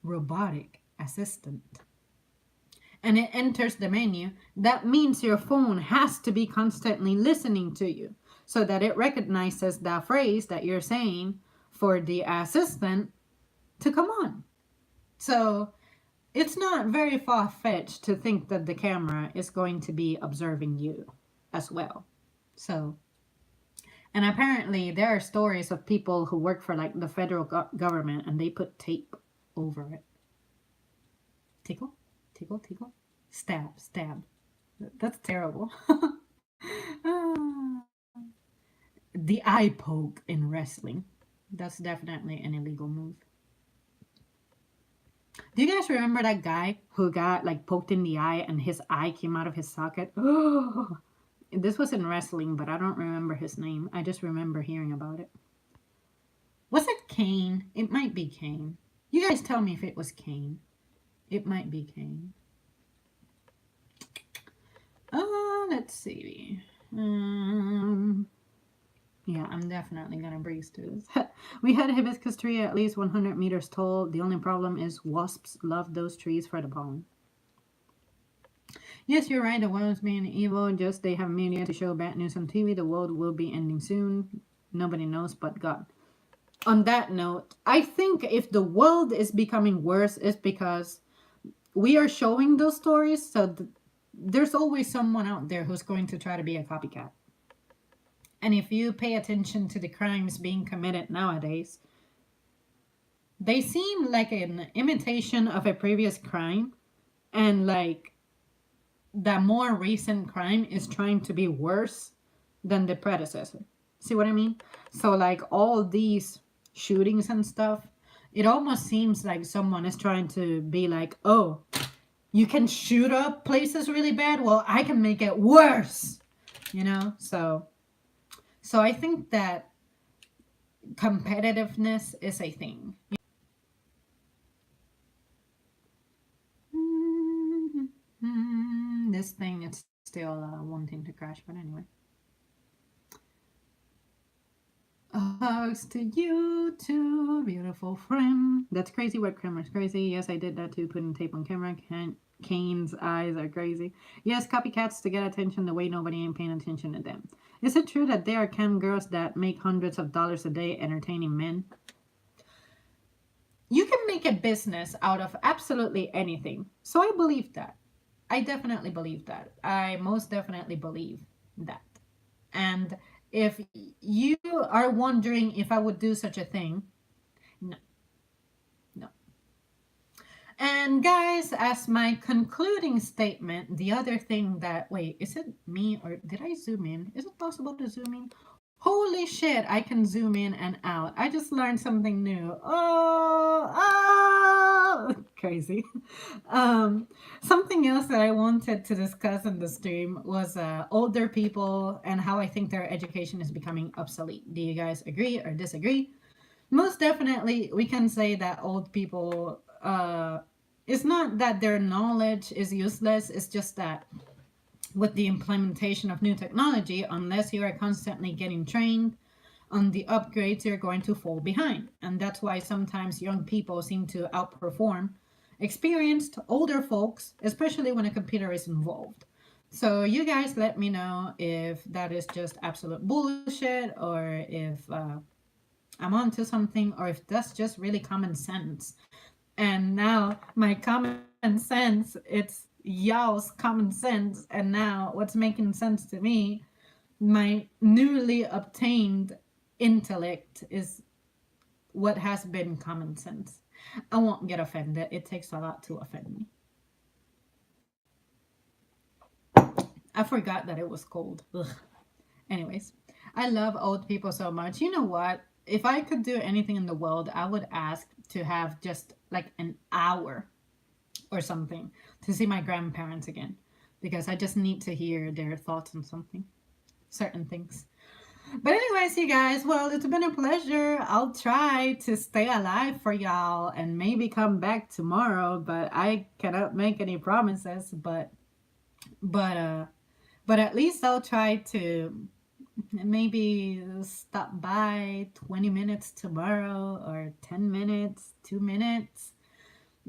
robotic assistant, and it enters the menu, that means your phone has to be constantly listening to you so that it recognizes the phrase that you're saying for the assistant to come on. So it's not very far-fetched to think that the camera is going to be observing you as well. So, and apparently there are stories of people who work for like the federal government and they put tape over it. Tickle, tickle, tickle, stab, stab. That's terrible. The eye poke in wrestling. That's definitely an illegal move. Do you guys remember that guy who got like poked in the eye and his eye came out of his socket? Oh, this was in wrestling, but I don't remember his name. I just remember hearing about it. Was it Kane? It might be Kane. You guys tell me if it was Kane. It might be Kane. Let's see. Yeah, I'm definitely gonna breeze through this. We had a hibiscus tree at least 100 meters tall. The only problem is wasps love those trees for the pollen. Yes, you're right. The world's being evil. Just they have media to show bad news on TV. The world will be ending soon. Nobody knows but God. On that note, I think if the world is becoming worse, it's because we are showing those stories. So there's always someone out there who's going to try to be a copycat. And if you pay attention to the crimes being committed nowadays, they seem like an imitation of a previous crime. And like, the more recent crime is trying to be worse than the predecessor. See what I mean? So, like, all these shootings and stuff, it almost seems like someone is trying to be like, oh, you can shoot up places really bad. Well, I can make it worse, you know? So I think that competitiveness is a thing. This thing is still wanting to crash, but anyway. Hugs to you too, beautiful friend. That's crazy what camera's crazy. Yes, I did that too, putting tape on camera. Kane's eyes are crazy. Yes, copycats to get attention the way nobody ain't paying attention to them. Is it true that there are cam girls that make hundreds of dollars a day entertaining men? You can make a business out of absolutely anything. So I believe that. I definitely believe that. I most definitely believe that. And if you are wondering if I would do such a thing, no, no. And guys, as my concluding statement, the other thing that, wait, is it me or did I zoom in? Is it possible to zoom in? Holy shit, I can zoom in and out. I just learned something new. Crazy. Something else that I wanted to discuss in the stream was older people and how I think their education is becoming obsolete. Do you guys agree or disagree? Most definitely, we can say that old people, it's not that their knowledge is useless, it's just that with the implementation of new technology, unless you are constantly getting trained on the upgrades, you're going to fall behind. And that's why sometimes young people seem to outperform experienced older folks, especially when a computer is involved. So you guys let me know if that is just absolute bullshit or if I'm onto something or if that's just really common sense. And now my common sense, it's y'all's common sense. And now what's making sense to me, my newly obtained intellect is what has been common sense. I won't get offended. It takes a lot to offend me. I forgot that it was cold. Ugh. Anyways, I love old people so much. You know what? If I could do anything in the world, I would ask to have just like an hour or something to see my grandparents again because I just need to hear their thoughts on something, certain things. But anyways, you guys, well, it's been a pleasure. I'll try to stay alive for y'all and maybe come back tomorrow, but I cannot make any promises, but uh but at least I'll try to maybe stop by 20 minutes tomorrow or 10 minutes, 2 minutes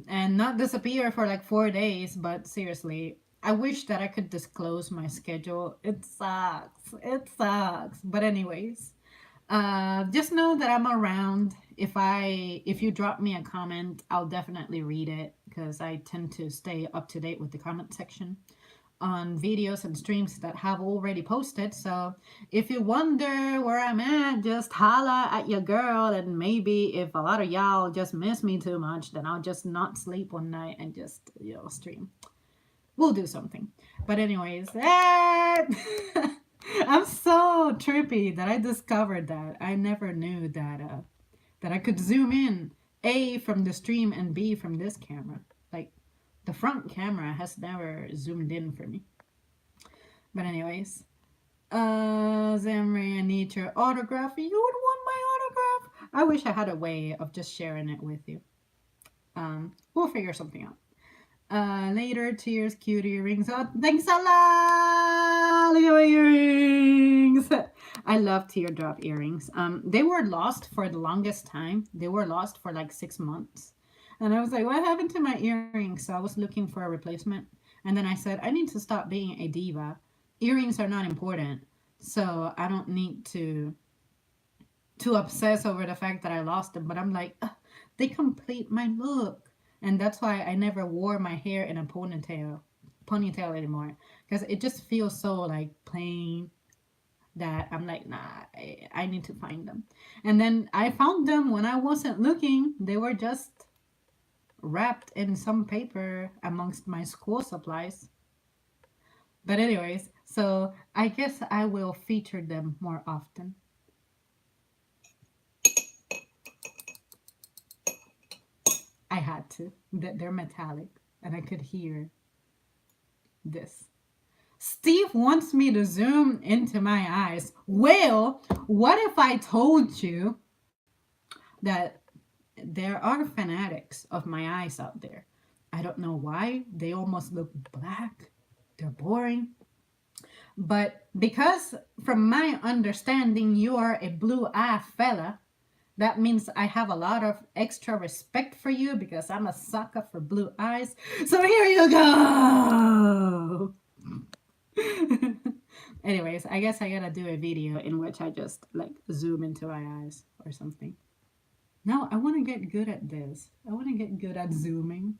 and not disappear for like 4 days. But seriously, I wish that I could disclose my schedule. It sucks. It sucks. But anyways, just know that I'm around. If you drop me a comment, I'll definitely read it because I tend to stay up to date with the comment section on videos and streams that have already posted. So if you wonder where I'm at, just holla at your girl. And maybe if a lot of y'all just miss me too much, then I'll just not sleep one night and just, stream. We'll do something. But anyways, I'm so trippy that I discovered that. I never knew that I could zoom in A from the stream and B from this camera. Like the front camera has never zoomed in for me. But anyways, Zamri, I need your autograph. You would want my autograph? I wish I had a way of just sharing it with you. We'll figure something out. Later, tears, cute earrings. Oh, thanks a lot. Look at my earrings. I love teardrop earrings. They were lost for the longest time. They were lost for like 6 months. And I was like, what happened to my earrings? So I was looking for a replacement. And then I said, I need to stop being a diva. Earrings are not important. So I don't need to obsess over the fact that I lost them. But I'm like, they complete my look. And that's why I never wore my hair in a ponytail anymore. Because it just feels so like plain that I'm like, nah, I need to find them. And then I found them when I wasn't looking. They were just wrapped in some paper amongst my school supplies. But anyways, so I guess I will feature them more often. I had to. They're metallic, and I could hear this. Steve wants me to zoom into my eyes. Well, what if I told you that there are fanatics of my eyes out there? I don't know why. They almost look black. They're boring. But because, from my understanding, you are a blue eye fella, that means I have a lot of extra respect for you because I'm a sucker for blue eyes. So here you go. Anyways, I guess I gotta do a video in which I just like zoom into my eyes or something. No, I want to get good at this. I want to get good at zooming.